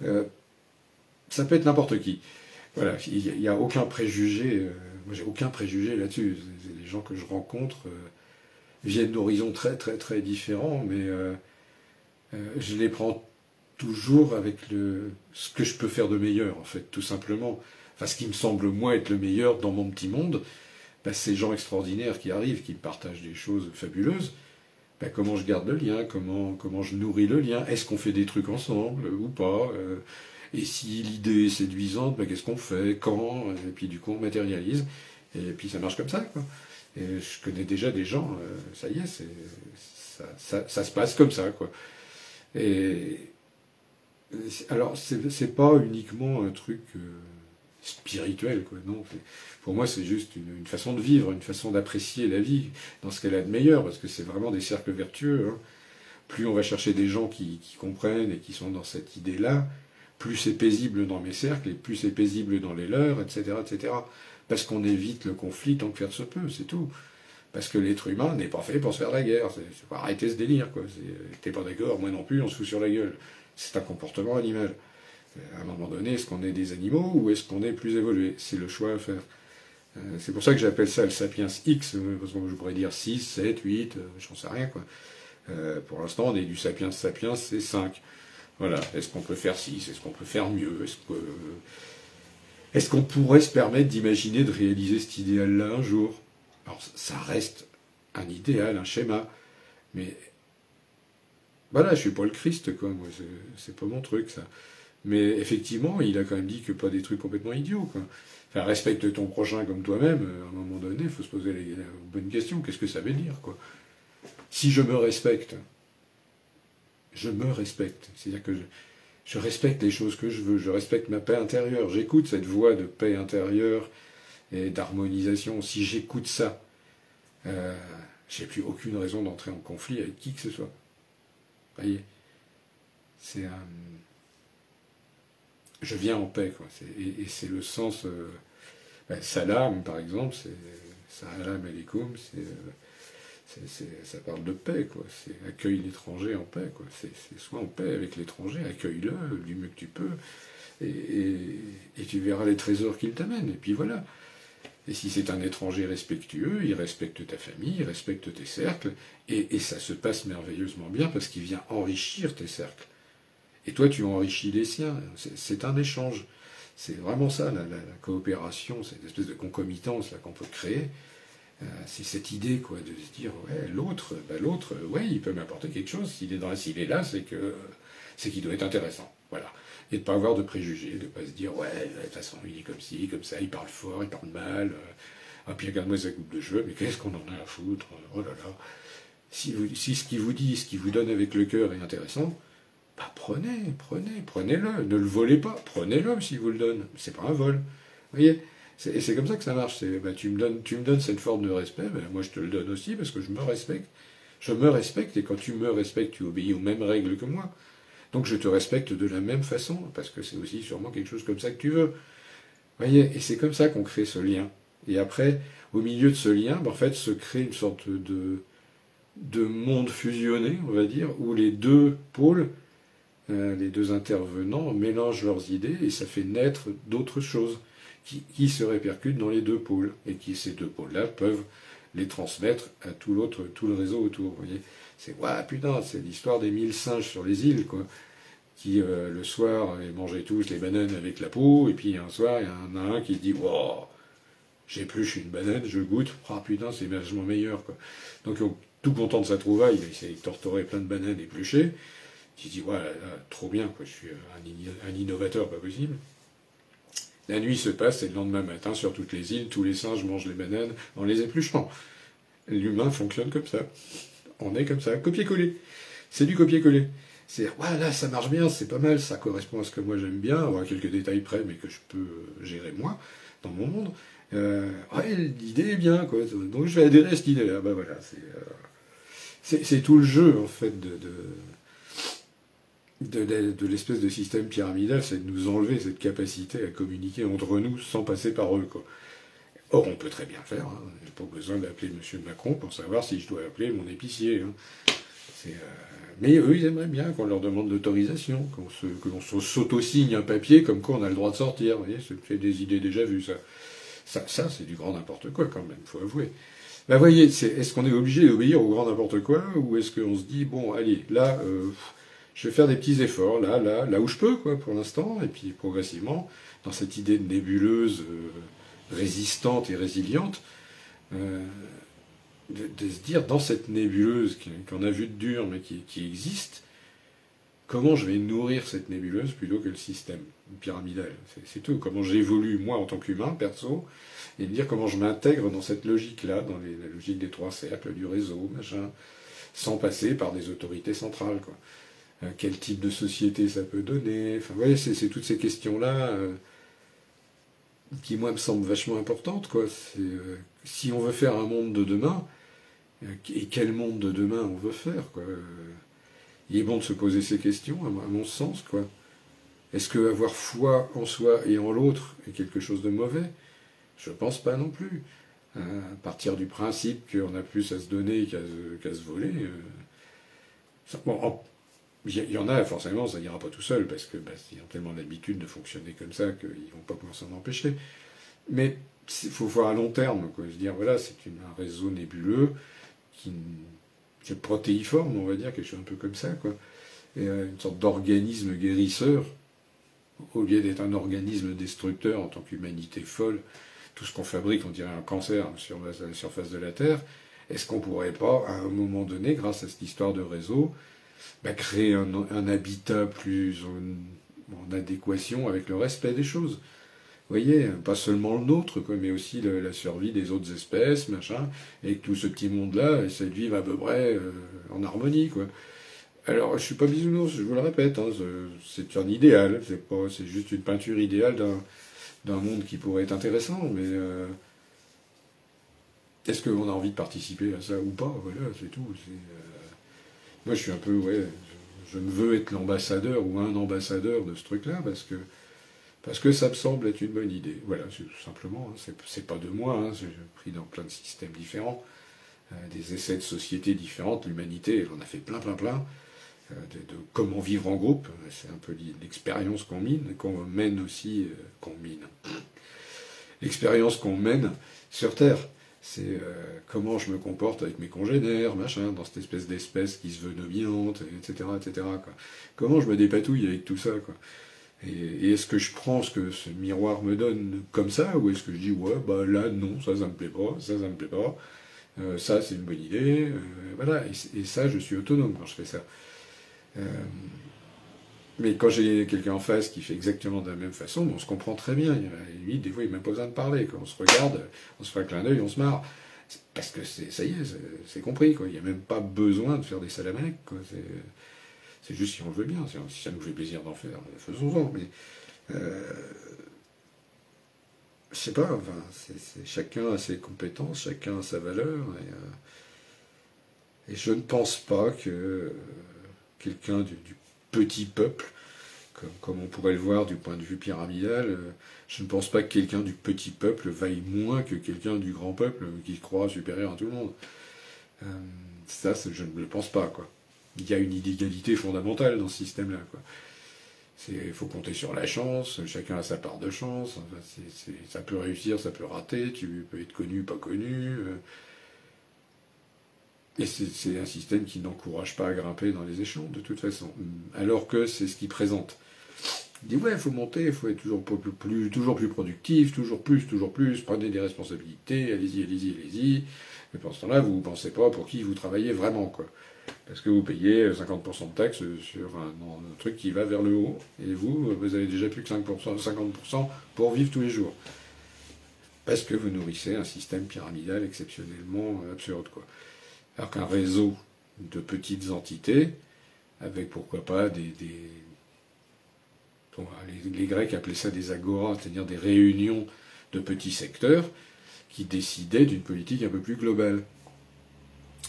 ça peut être n'importe qui. Voilà, il n'y a aucun préjugé, moi j'ai aucun préjugé là-dessus. Les gens que je rencontre viennent d'horizons très différents, mais je les prends toujours avec ce que je peux faire de meilleur, en fait, tout simplement. Enfin, ce qui me semble, moi, être le meilleur dans mon petit monde, bah, ces gens extraordinaires qui arrivent, qui me partagent des choses fabuleuses, bah, comment je garde le lien, comment je nourris le lien, est-ce qu'on fait des trucs ensemble ou pas, et si l'idée est séduisante, bah, qu'est-ce qu'on fait, quand, et puis du coup on matérialise, et puis ça marche comme ça, quoi. Et je connais déjà des gens, ça y est, ça se passe comme ça, quoi. Et alors, c'est pas uniquement un truc spirituel, quoi. Non, pour moi, c'est juste une façon de vivre, une façon d'apprécier la vie dans ce qu'elle a de meilleur, parce que c'est vraiment des cercles vertueux, hein. Plus on va chercher des gens qui comprennent et qui sont dans cette idée-là, plus c'est paisible dans mes cercles et plus c'est paisible dans les leurs, etc., etc. Parce qu'on évite le conflit tant que faire se peut, c'est tout. Parce que l'être humain n'est pas fait pour se faire la guerre. C'est pas arrêter ce délire, quoi. T'es pas d'accord, moi non plus, on se fout sur la gueule. C'est un comportement animal. À un moment donné, est-ce qu'on est des animaux ou est-ce qu'on est plus évolué? C'est le choix à faire. C'est pour ça que j'appelle ça le sapiens X, parce que je pourrais dire 6, 7, 8, j'en sais rien, quoi. Pour l'instant, on est du sapiens, c'est 5. Voilà. Est-ce qu'on peut faire 6? Est-ce qu'on peut faire mieux? Est-ce qu'on pourrait se permettre d'imaginer de réaliser cet idéal-là un jour? Alors, ça reste un idéal, un schéma, mais voilà, je suis pas le Christ, quoi. Moi, c'est pas mon truc, ça. Mais effectivement, il a quand même dit que pas des trucs complètement idiots, quoi. Enfin, respecte ton prochain comme toi-même. À un moment donné, il faut se poser la bonne question. Qu'est-ce que ça veut dire, quoi? Si je me respecte, c'est-à-dire que je respecte les choses que je veux, je respecte ma paix intérieure, j'écoute cette voix de paix intérieure et d'harmonisation. Si j'écoute ça, j'ai plus aucune raison d'entrer en conflit avec qui que ce soit. Vous voyez, c'est un... Je viens en paix, quoi. Et c'est le sens... salam, par exemple, c'est... Salam alaikum, ça parle de paix, quoi. C'est accueille l'étranger en paix, quoi. C'est sois en paix avec l'étranger, accueille-le du mieux que tu peux, et tu verras les trésors qu'il t'amène. Et puis voilà. Et si c'est un étranger respectueux, il respecte ta famille, il respecte tes cercles, et ça se passe merveilleusement bien parce qu'il vient enrichir tes cercles. Et toi, tu enrichis les siens. C'est un échange. C'est vraiment ça, la coopération, cette espèce de concomitance là qu'on peut créer. C'est cette idée, quoi, de se dire, ouais, l'autre, ouais, il peut m'apporter quelque chose. S'il est là, c'est qu'il doit être intéressant. Voilà. Et de ne pas avoir de préjugés, de ne pas se dire, ouais, de toute façon, il est comme ci, comme ça, il parle fort, il parle mal. Ah, puis regarde-moi sa coupe de cheveux, mais qu'est-ce qu'on en a à foutre? Oh là là. Si ce qu'il vous dit, ce qu'il vous donne avec le cœur est intéressant, bah prenez-le. Ne le volez pas, prenez-le s'il vous le donne. C'est pas un vol. Vous voyez? Et c'est comme ça que ça marche. Bah, tu me donnes cette forme de respect, bah, moi je te le donne aussi parce que je me respecte. Je me respecte et quand tu me respectes, tu obéis aux mêmes règles que moi. Donc je te respecte de la même façon parce que c'est aussi sûrement quelque chose comme ça que tu veux. Vous voyez? Et c'est comme ça qu'on crée ce lien. Et après, au milieu de ce lien, bah, en fait, se crée une sorte de monde fusionné, on va dire, où les deux pôles, les deux intervenants mélangent leurs idées et ça fait naître d'autres choses qui se répercutent dans les deux pôles et qui ces deux pôles-là peuvent les transmettre à tout le réseau autour. Vous voyez, c'est ouais, putain, c'est l'histoire des 1000 singes sur les îles, quoi, qui le soir ils mangeaient tous les bananes avec la peau et puis un soir il y en a un qui se dit wow, j'épluche une banane, je goûte, ah putain, c'est vachement meilleur, quoi. Donc tout content de sa trouvaille, il essaie de torturer plein de bananes épluchées. Qui dit, ouais, là, trop bien, quoi, je suis un innovateur, pas possible. La nuit se passe et le lendemain matin, sur toutes les îles, tous les singes mangent les bananes en les épluchant. L'humain fonctionne comme ça. On est comme ça, copier-coller. C'est du copier-coller. C'est, ouais, là, ça marche bien, c'est pas mal, ça correspond à ce que moi j'aime bien, à quelques détails près, mais que je peux gérer moi, dans mon monde. Ouais, l'idée est bien, quoi. Donc je vais adhérer à cette idée-là. Bah voilà, c'est tout le jeu, en fait, de l'espèce de système pyramidal, c'est de nous enlever cette capacité à communiquer entre nous sans passer par eux, quoi. Or, on peut très bien le faire. Hein. Il n'y a pas besoin d'appeler M. Macron pour savoir si je dois appeler mon épicier. Hein. Mais eux, ils aimeraient bien qu'on leur demande l'autorisation, que l'on s'auto-signe un papier comme quoi on a le droit de sortir. Vous voyez, c'est des idées déjà vues, ça. Ça, c'est du grand n'importe quoi, quand même, faut avouer. Bah, voyez, est-ce qu'on est obligé d'obéir au grand n'importe quoi, ou est-ce qu'on se dit, bon, allez, là, je vais faire des petits efforts, là où je peux, quoi, pour l'instant, et puis progressivement, dans cette idée de nébuleuse résistante et résiliente, de se dire, dans cette nébuleuse qu'on a vue de dur, mais qui existe, comment je vais nourrir cette nébuleuse plutôt que le système pyramidal. C'est tout. Comment j'évolue, moi, en tant qu'humain, perso, et de dire comment je m'intègre dans cette logique-là, dans la logique des trois cercles, du réseau, machin, sans passer par des autorités centrales, quoi. Quel type de société ça peut donner. Enfin, vous voyez, c'est toutes ces questions-là qui, moi, me semblent vachement importantes, quoi. Si on veut faire un monde de demain, et quel monde de demain on veut faire, quoi. Il est bon de se poser ces questions, à mon sens, quoi. Est-ce que avoir foi en soi et en l'autre est quelque chose de mauvais? Je pense pas non plus. À partir du principe qu'on a plus à se donner qu'à se voler. Bon, il y en a, forcément, ça n'ira pas tout seul, parce que ils ont tellement l'habitude de fonctionner comme ça qu'ils ne vont pas pouvoir s'en empêcher. Mais il faut voir à long terme, quoi. Je veux dire, voilà, c'est un réseau nébuleux c'est protéiforme, on va dire, quelque chose un peu comme ça, quoi. Et une sorte d'organisme guérisseur, au lieu d'être un organisme destructeur en tant qu'humanité folle, tout ce qu'on fabrique, on dirait un cancer sur la surface de la Terre. Est-ce qu'on pourrait pas, à un moment donné, grâce à cette histoire de réseau, créer un habitat plus en adéquation avec le respect des choses? Vous voyez, pas seulement le nôtre, quoi, mais aussi la survie des autres espèces, machin, et que tout ce petit monde-là essaie de vivre à peu près en harmonie, quoi. Alors, je suis pas bisounours, je vous le répète, hein, c'est un idéal, c'est juste une peinture idéale d'un monde qui pourrait être intéressant, mais est-ce qu'on a envie de participer à ça ou pas? Voilà, c'est tout. Moi, je suis un peu, ouais, je me veux être l'ambassadeur ou un ambassadeur de ce truc-là, parce que ça me semble être une bonne idée. Voilà, c'est tout simplement. Hein, c'est pas de moi, hein, j'ai pris dans plein de systèmes différents, des essais de sociétés différentes. L'humanité, elle en a fait plein, de comment vivre en groupe. C'est un peu l'expérience qu'on mène aussi, l'expérience qu'on mène sur Terre. C'est comment je me comporte avec mes congénères, machin, dans cette espèce qui se veut dominante, etc., etc., quoi. Comment je me dépatouille avec tout ça, quoi. Et est-ce que je prends ce que ce miroir me donne comme ça, ou est-ce que je dis, ouais, bah là, non, ça me plaît pas, ça me plaît pas, ça, c'est une bonne idée, voilà, et ça, je suis autonome quand je fais ça. Euh, mais quand j'ai quelqu'un en face qui fait exactement de la même façon, on se comprend très bien. Lui, des fois, il n'a même pas besoin de parler. Quand on se regarde, on se fait un clin d'œil, on se marre. Parce que ça y est, c'est compris. Quoi. Il n'y a même pas besoin de faire des salamèques. C'est juste si on le veut bien. Si ça nous fait plaisir d'en faire, faisons-en. Mais je sais pas, enfin, chacun a ses compétences, chacun a sa valeur. Et je ne pense pas que quelqu'un du petit peuple, comme on pourrait le voir du point de vue pyramidal, je ne pense pas que quelqu'un du petit peuple vaille moins que quelqu'un du grand peuple qui se croit supérieur à tout le monde. Ça, je ne le pense pas, quoi. Il y a une inégalité fondamentale dans ce système-là, quoi. Il faut compter sur la chance, chacun a sa part de chance, enfin, ça peut réussir, ça peut rater, tu peux être connu, pas connu. Et c'est un système qui n'encourage pas à grimper dans les échelons, de toute façon. Alors que c'est ce qu'il présente. Il dit, ouais, il faut monter, il faut être toujours plus productif, toujours plus, prenez des responsabilités, allez-y, allez-y, allez-y. Mais pendant ce temps-là, vous ne pensez pas pour qui vous travaillez vraiment, quoi. Parce que vous payez 50% de taxes sur un truc qui va vers le haut, et vous avez déjà plus que 5%, 50% pour vivre tous les jours. Parce que vous nourrissez un système pyramidal exceptionnellement absurde, quoi. Alors qu'un réseau de petites entités, avec pourquoi pas les Grecs appelaient ça des agoras, c'est-à-dire des réunions de petits secteurs qui décidaient d'une politique un peu plus globale.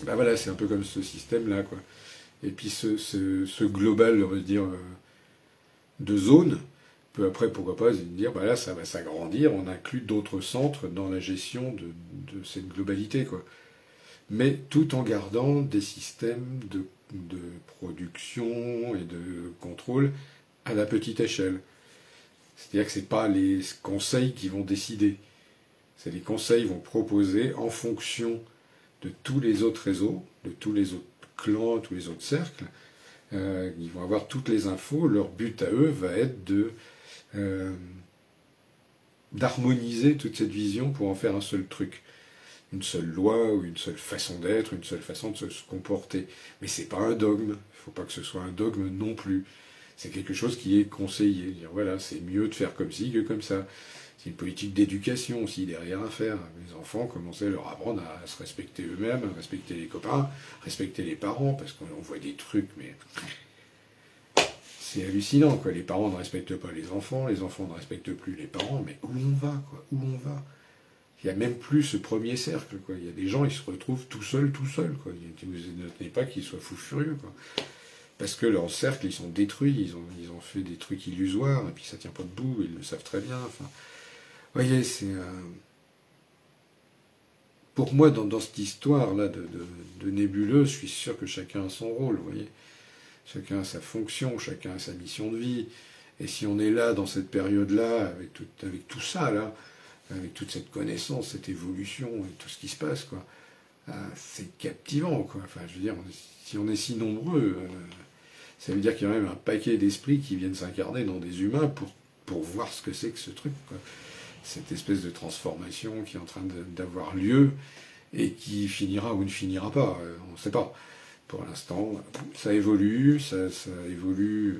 Ben voilà, c'est un peu comme ce système-là, quoi. Et puis ce global, on va dire, de zones, peut après, pourquoi pas, dire, bah là, ça va s'agrandir, on inclut d'autres centres dans la gestion de cette globalité, quoi. Mais tout en gardant des systèmes de production et de contrôle à la petite échelle. C'est-à-dire que ce n'est pas les conseils qui vont décider. C'est les conseils vont proposer en fonction de tous les autres réseaux, de tous les autres clans, tous les autres cercles. Ils vont avoir toutes les infos. Leur but à eux va être d'harmoniser toute cette vision pour en faire un seul truc. Une seule loi ou une seule façon d'être, une seule façon de se comporter. Mais c'est pas un dogme. Il ne faut pas que ce soit un dogme non plus. C'est quelque chose qui est conseillé. Dire voilà, c'est mieux de faire comme ci que comme ça. C'est une politique d'éducation aussi derrière à faire. Les enfants commençaient à leur apprendre à se respecter eux-mêmes, à respecter les copains, respecter les parents, parce qu'on voit des trucs, mais c'est hallucinant, quoi. Les parents ne respectent pas les enfants ne respectent plus les parents, mais où on va, quoi? Où on va? Il n'y a même plus ce premier cercle, quoi. Il y a des gens, ils se retrouvent tout seuls, quoi. Vous n'attendez pas qu'ils soient fous furieux, quoi. Parce que leurs cercles, ils sont détruits, ils ont fait des trucs illusoires, et puis ça tient pas debout, ils le savent très bien. Enfin, vous voyez, c'est... Pour moi, dans cette histoire-là de nébuleuse, je suis sûr que chacun a son rôle, vous voyez. Chacun a sa fonction, chacun a sa mission de vie. Et si on est là, dans cette période-là, avec tout ça, là, avec toute cette connaissance, cette évolution, et tout ce qui se passe, quoi, c'est captivant, quoi. Enfin, je veux dire, si on est si nombreux, ça veut dire qu'il y a même un paquet d'esprits qui viennent s'incarner dans des humains pour voir ce que c'est que ce truc, quoi. Cette espèce de transformation qui est en train d'avoir lieu et qui finira ou ne finira pas, on ne sait pas. Pour l'instant, ça évolue, ça évolue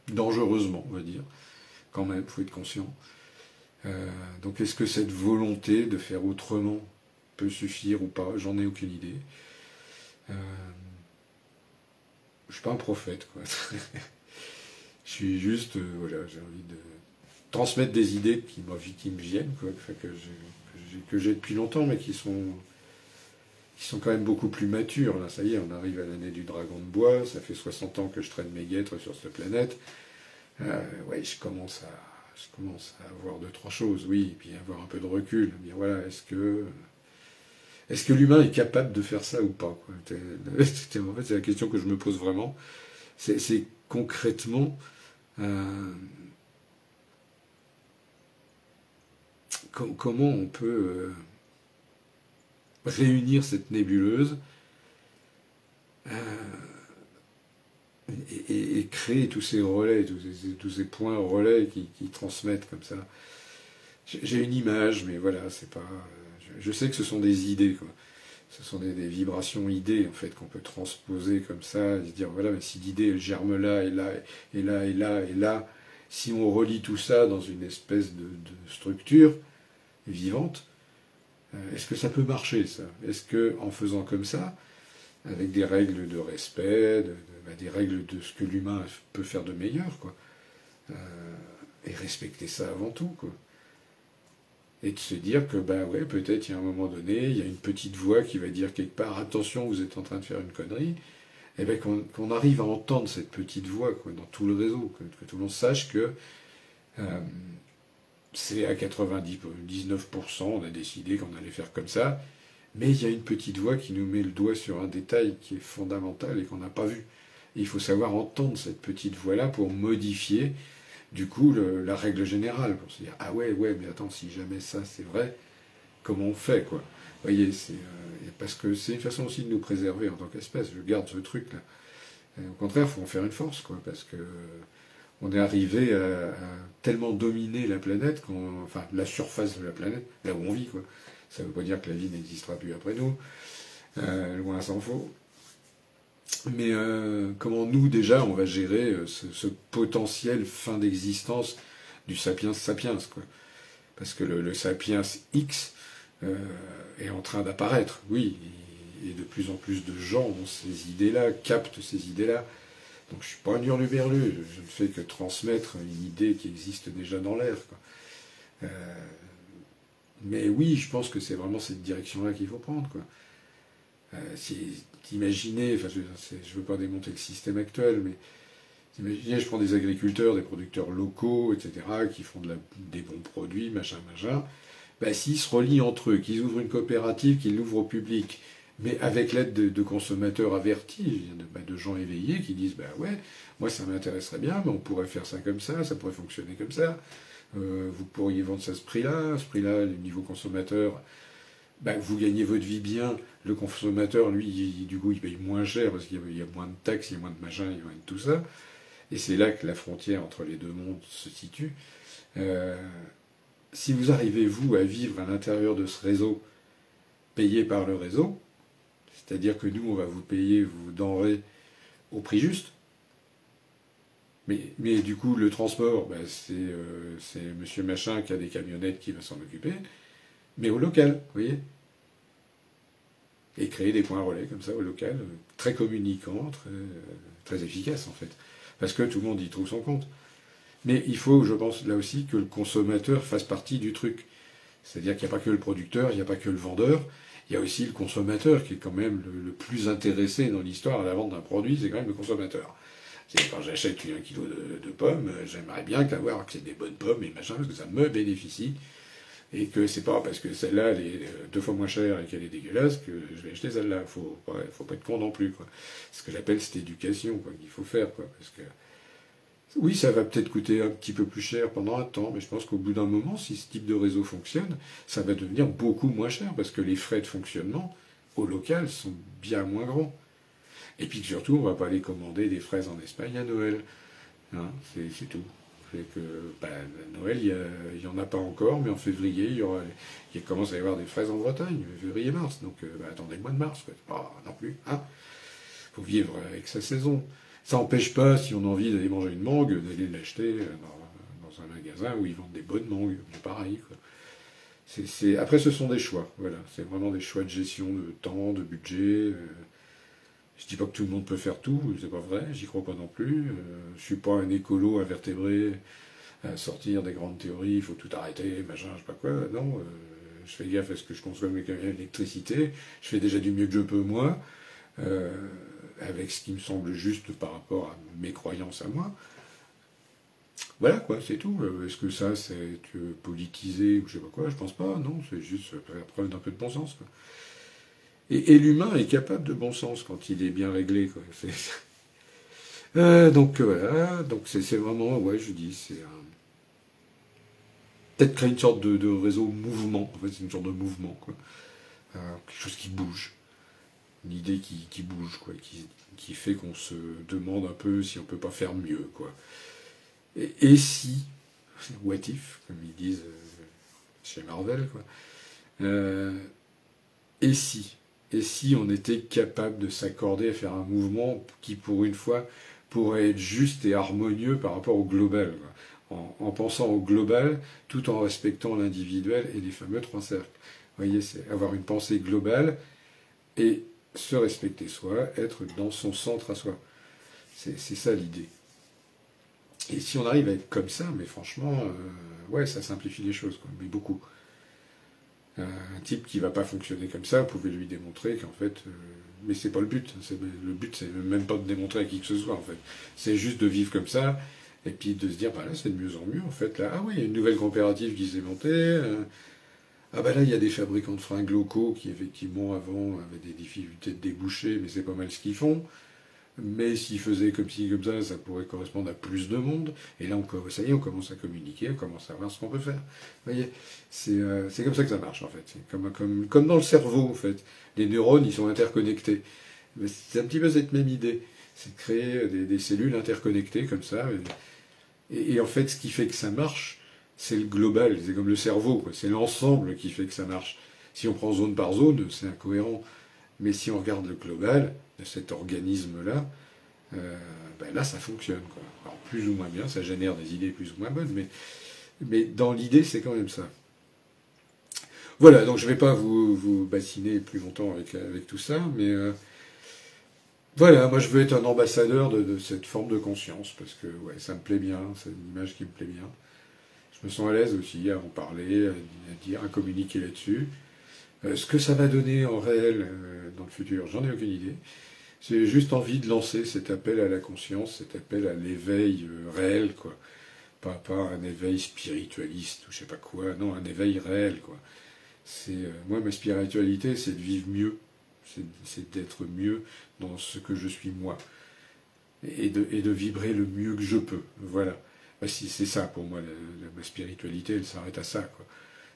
dangereusement, on va dire. Quand même, il faut être conscient. Donc est-ce que cette volonté de faire autrement peut suffire ou pas? J'en ai aucune idée. Je ne suis pas un prophète, quoi. Je suis juste, voilà, j'ai envie de transmettre des idées qui me viennent, quoi, que j'ai depuis longtemps, mais qui sont quand même beaucoup plus matures. Là, ça y est, on arrive à l'année du dragon de bois, ça fait 60 ans que je traîne mes guêtres sur cette planète. Ouais, je commence à voir deux, trois choses, oui, et puis avoir un peu de recul. Dire, voilà, est-ce que l'humain est capable de faire ça ou pas, quoi? En fait, c'est la question que je me pose vraiment. C'est concrètement... comment on peut réunir cette nébuleuse et créer tous ces relais, tous ces points relais qui transmettent comme ça. J'ai une image, mais voilà, c'est pas. Je sais que ce sont des idées, quoi. Ce sont des vibrations idées, en fait, qu'on peut transposer comme ça, et se dire, voilà, mais si l'idée, elle germe là, et là, et là, et là, et là, si on relie tout ça dans une espèce de structure vivante, est-ce que ça peut marcher, ça? Est-ce que, en faisant comme ça, avec des règles de respect, des règles de ce que l'humain peut faire de meilleur, quoi, et respecter ça avant tout, quoi. Et de se dire que, bah ouais, peut-être il y a un moment donné, il y a une petite voix qui va dire quelque part, attention, vous êtes en train de faire une connerie, et bien qu'on arrive à entendre cette petite voix, quoi, dans tout le réseau, que tout le monde sache que euh, c'est à 99%, on a décidé qu'on allait faire comme ça, mais il y a une petite voix qui nous met le doigt sur un détail qui est fondamental et qu'on n'a pas vu. Et il faut savoir entendre cette petite voix-là pour modifier, du coup, la règle générale, pour se dire, ah ouais, mais attends, si jamais ça c'est vrai, comment on fait, quoi. Vous voyez, parce que c'est une façon aussi de nous préserver en tant qu'espèce. Je garde ce truc-là. Au contraire, il faut en faire une force, quoi, parce que on est arrivé à tellement dominer la planète, enfin la surface de la planète, là où on vit, quoi. Ça ne veut pas dire que la vie n'existera plus après nous, loin s'en faut. Mais comment nous, déjà, on va gérer ce potentiel fin d'existence du sapiens sapiens, quoi. Parce que le sapiens X est en train d'apparaître, oui, et de plus en plus de gens ont ces idées-là, captent ces idées-là. Donc je ne suis pas un hurluberlu, je ne fais que transmettre une idée qui existe déjà dans l'air, quoi. Mais oui, je pense que c'est vraiment cette direction-là qu'il faut prendre, quoi. Imaginez, enfin je ne veux pas démonter le système actuel, mais imaginez, je prends des agriculteurs, des producteurs locaux, etc., qui font des bons produits, machin, machin. Ben, s'ils se relient entre eux, qu'ils ouvrent une coopérative, qu'ils l'ouvrent au public, mais avec l'aide de consommateurs avertis, de gens éveillés qui disent, ben ouais, moi ça m'intéresserait bien, mais on pourrait faire ça comme ça pourrait fonctionner comme ça, vous pourriez vendre ça à ce prix-là, le niveau consommateur, ben, vous gagnez votre vie bien, le consommateur, lui, du coup, il paye moins cher parce qu'il y a moins de taxes, il y a moins de machin, il y a moins de tout ça. Et c'est là que la frontière entre les deux mondes se situe. Euh, si vous arrivez, vous, à vivre à l'intérieur de ce réseau, payé par le réseau, c'est-à-dire que nous, on va vous payer vos denrées au prix juste, mais du coup, le transport, ben, c'est monsieur machin qui a des camionnettes qui va s'en occuper, mais au local, vous voyez. Et créer des points relais comme ça au local, très communicants, très efficaces en fait. Parce que tout le monde y trouve son compte. Mais il faut, je pense, là aussi, que le consommateur fasse partie du truc. C'est-à-dire qu'il n'y a pas que le producteur, il n'y a pas que le vendeur, il y a aussi le consommateur qui est quand même le plus intéressé dans l'histoire à la vente d'un produit, c'est quand même le consommateur. C'est quand j'achète 1 kilo de pommes, j'aimerais bien avoir que c'est des bonnes pommes et machin, parce que ça me bénéficie. Et que c'est pas parce que celle-là elle est 2 fois moins chère et qu'elle est dégueulasse que je vais acheter celle-là. Faut pas être con non plus, quoi. C'est ce que j'appelle cette éducation, quoi, qu'il faut faire, quoi. Parce que oui, ça va peut-être coûter un petit peu plus cher pendant un temps, mais je pense qu'au bout d'un moment, si ce type de réseau fonctionne, ça va devenir beaucoup moins cher parce que les frais de fonctionnement au local sont bien moins grands. Et puis que surtout, on va pas aller commander des fraises en Espagne à Noël. Hein, c'est tout. Fait que, bah, Noël, il y en a pas encore, mais en février, il commence à y avoir des fraises en Bretagne, février-mars. Donc, bah, attendez le mois de mars, quoi. Pas non plus, hein. Faut vivre avec sa saison. Ça n'empêche pas, si on a envie d'aller manger une mangue, d'aller l'acheter dans un magasin où ils vendent des bonnes mangues. C'est pareil, quoi. Après, ce sont des choix. Voilà, c'est vraiment des choix de gestion de temps, de budget. Je dis pas que tout le monde peut faire tout, c'est pas vrai, j'y crois pas non plus. Je suis pas un écolo invertébré à sortir des grandes théories, il faut tout arrêter, machin, je sais pas quoi. Non, je fais gaffe à ce que je consomme l'électricité. Je fais déjà du mieux que je peux moi, euh, avec ce qui me semble juste par rapport à mes croyances à moi. Voilà quoi, c'est tout. Est-ce que ça c'est politisé ou je sais pas quoi? Je pense pas, non, c'est juste faire preuve d'un peu de bon sens, quoi. Et l'humain est capable de bon sens quand il est bien réglé, quoi. Donc voilà, donc c'est vraiment, ouais, je dis, c'est peut-être créer une sorte de réseau mouvement. En fait, c'est une sorte de mouvement, quoi. Quelque chose qui bouge. une idée qui bouge, quoi, qui fait qu'on se demande un peu si on peut pas faire mieux, quoi. Et si, what if, comme ils disent chez Marvel, quoi. Euh, et si, et si on était capable de s'accorder à faire un mouvement qui, pour une fois, pourrait être juste et harmonieux par rapport au global, quoi. En pensant au global, tout en respectant l'individuel et les fameux trois cercles. Vous voyez, c'est avoir une pensée globale et se respecter soi, être dans son centre à soi. C'est ça l'idée. Et si on arrive à être comme ça, mais franchement, ouais, ça simplifie les choses, quoi, mais beaucoup. Un type qui va pas fonctionner comme ça, vous pouvez lui démontrer qu'en fait, mais c'est pas le but. Le but, c'est même pas de démontrer à qui que ce soit, en fait. C'est juste de vivre comme ça, et puis de se dire, bah là, c'est de mieux en mieux, en fait. Là, ah oui, il y a une nouvelle coopérative qui s'est montée. Ah bah là, il y a des fabricants de fringues locaux qui, effectivement, avant, avaient des difficultés de déboucher, mais c'est pas mal ce qu'ils font. Mais s'ils faisaient comme ci, comme ça pourrait correspondre à plus de monde. Et là, ça y est, on commence à communiquer, on commence à voir ce qu'on peut faire. Vous voyez, c'est comme ça que ça marche, en fait. C'est comme dans le cerveau, en fait. Les neurones, ils sont interconnectés. Mais c'est un petit peu cette même idée. C'est de créer des cellules interconnectées, comme ça. Et en fait, ce qui fait que ça marche, c'est le global. C'est comme le cerveau, quoi. C'est l'ensemble qui fait que ça marche. Si on prend zone par zone, c'est incohérent. Mais si on regarde le global de cet organisme-là, ben là, ça fonctionne, quoi. Alors, plus ou moins bien, ça génère des idées plus ou moins bonnes, mais dans l'idée, c'est quand même ça. Voilà, donc je ne vais pas vous bassiner plus longtemps avec tout ça, mais voilà, moi je veux être un ambassadeur de cette forme de conscience, parce que ouais, ça me plaît bien, c'est une image qui me plaît bien. Je me sens à l'aise aussi à en parler, à dire, à communiquer là-dessus. Ce que ça va donner en réel dans le futur, j'en ai aucune idée. J'ai juste envie de lancer cet appel à la conscience, cet appel à l'éveil réel, quoi. Pas un éveil spiritualiste ou je sais pas quoi, non, un éveil réel, quoi. Moi, ma spiritualité, c'est de vivre mieux, c'est d'être mieux dans ce que je suis moi, et de vibrer le mieux que je peux. Voilà. Bah, si c'est ça pour moi, ma spiritualité, elle s'arrête à ça, quoi.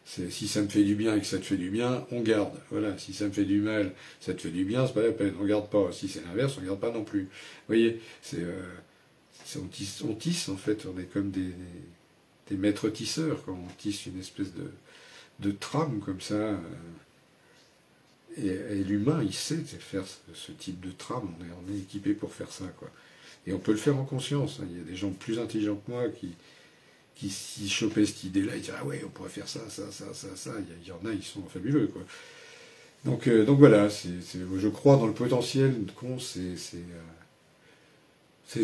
Si ça me fait du bien et que ça te fait du bien, on garde. Voilà. Si ça me fait du mal, ça te fait du bien, c'est pas la peine. On garde pas. Si c'est l'inverse, on garde pas non plus. Vous voyez, on tisse en fait. On est comme des maîtres tisseurs. Quand on tisse une espèce de trame comme ça. Et l'humain, il sait faire ce type de trame. On est équipé pour faire ça, quoi. Et on peut le faire en conscience. Hein. Il y a des gens plus intelligents que moi qui s'y chopaient cette idée-là, ils disaient ah ouais, on pourrait faire ça, ça, ça, ça, ça. Il y en a, ils sont fabuleux, quoi. Donc voilà, je crois dans le potentiel qu'ont ces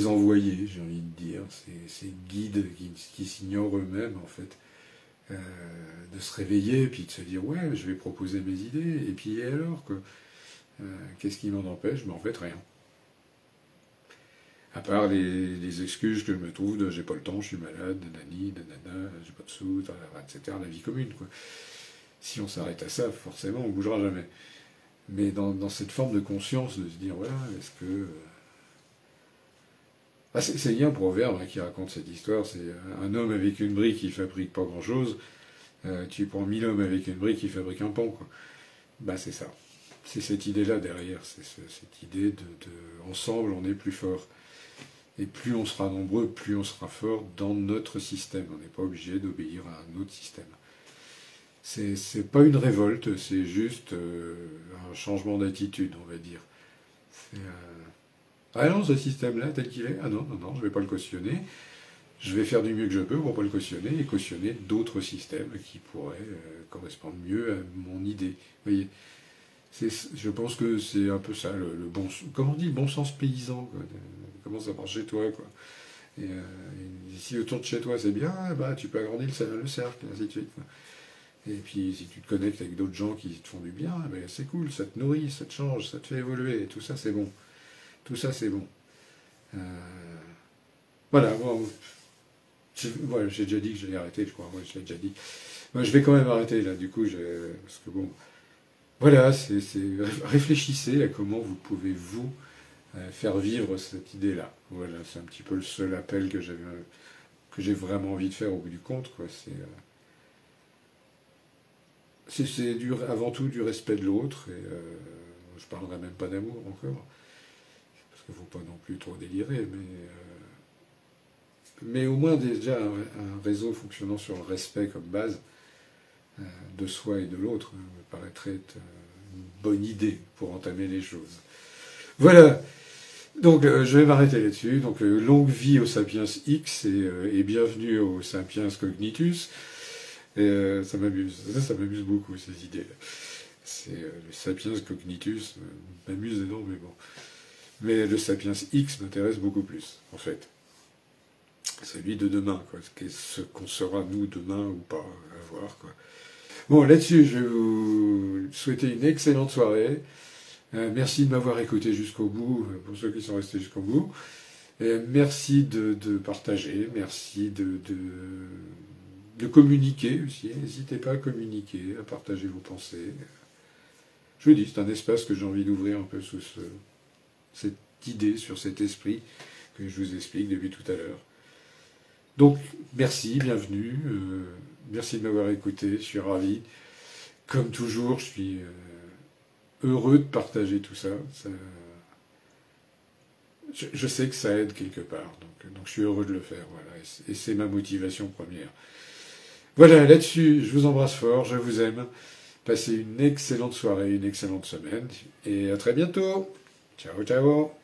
envoyés, j'ai envie de dire, ces guides qui s'ignorent eux-mêmes, en fait, de se réveiller et puis de se dire ouais, je vais proposer mes idées, et puis et alors, quoi. Qu'est-ce qui m'en empêche? Mais en fait, rien. À part les excuses que je me trouve de j'ai pas le temps, je suis malade, nanani, nanana, j'ai pas de sous, etc. La vie commune, quoi. Si on s'arrête à ça, forcément, on bougera jamais. Mais dans cette forme de conscience, de se dire, voilà, est-ce que... Ah, c'est lié un proverbe qui raconte cette histoire, c'est un homme avec une brique qui fabrique pas grand-chose, tu prends 1000 hommes avec une brique qui fabriquent un pont, quoi. Bah c'est ça. C'est cette idée-là derrière, c'est cette idée ensemble on est plus fort. Et plus on sera nombreux, plus on sera fort dans notre système. On n'est pas obligé d'obéir à un autre système. C'est pas une révolte, c'est juste un changement d'attitude, on va dire. Ah non, ce système-là, tel qu'il est, ah non, non, non, je vais pas le cautionner. Je vais faire du mieux que je peux pour pas le cautionner et cautionner d'autres systèmes qui pourraient correspondre mieux à mon idée. Vous voyez, je pense que c'est un peu ça, le bon, comment on dit, le bon sens paysan, quoi. Comment ça marche chez toi, quoi. Et si autour de chez toi c'est bien, bah tu peux agrandir le cercle, et ainsi de suite, quoi. Et puis si tu te connectes avec d'autres gens qui te font du bien, ben, c'est cool, ça te nourrit, ça te change, ça te fait évoluer, et tout ça c'est bon. Tout ça c'est bon. Euh, voilà, bon, voilà, j'ai déjà dit que j'allais arrêter, je crois, moi je l'ai déjà dit. Moi, je vais quand même arrêter là, du coup, parce que bon, voilà, réfléchissez à comment vous pouvez vous faire vivre cette idée-là. Voilà, c'est un petit peu le seul appel que j'ai vraiment envie de faire au bout du compte, quoi. C'est avant tout du respect de l'autre et je parlerai même pas d'amour encore, parce qu'il ne faut pas non plus trop délirer, mais au moins déjà un réseau fonctionnant sur le respect comme base de soi et de l'autre me paraîtrait être une bonne idée pour entamer les choses. Voilà, donc je vais m'arrêter là-dessus. Donc longue vie au Sapiens X et bienvenue au Sapiens Cognitus. Et ça m'amuse beaucoup ces idées-là. Le Sapiens Cognitus m'amuse énormément. Mais le Sapiens X m'intéresse beaucoup plus, en fait. Celui de demain, quoi. Ce qu'on sera nous demain ou pas, à voir, quoi. Bon, là-dessus, je vais vous souhaiter une excellente soirée. Merci de m'avoir écouté jusqu'au bout, pour ceux qui sont restés jusqu'au bout. Merci de partager, merci de communiquer aussi. N'hésitez pas à communiquer, à partager vos pensées. Je vous dis, c'est un espace que j'ai envie d'ouvrir un peu sous cette idée, sur cet esprit que je vous explique depuis tout à l'heure. Donc, merci, bienvenue. Merci de m'avoir écouté, je suis ravi. Comme toujours, je suis heureux de partager tout ça. Je sais que ça aide quelque part, donc je suis heureux de le faire. Voilà, et c'est ma motivation première. Voilà, là-dessus, je vous embrasse fort, je vous aime. Passez une excellente soirée, une excellente semaine, et à très bientôt. Ciao, ciao.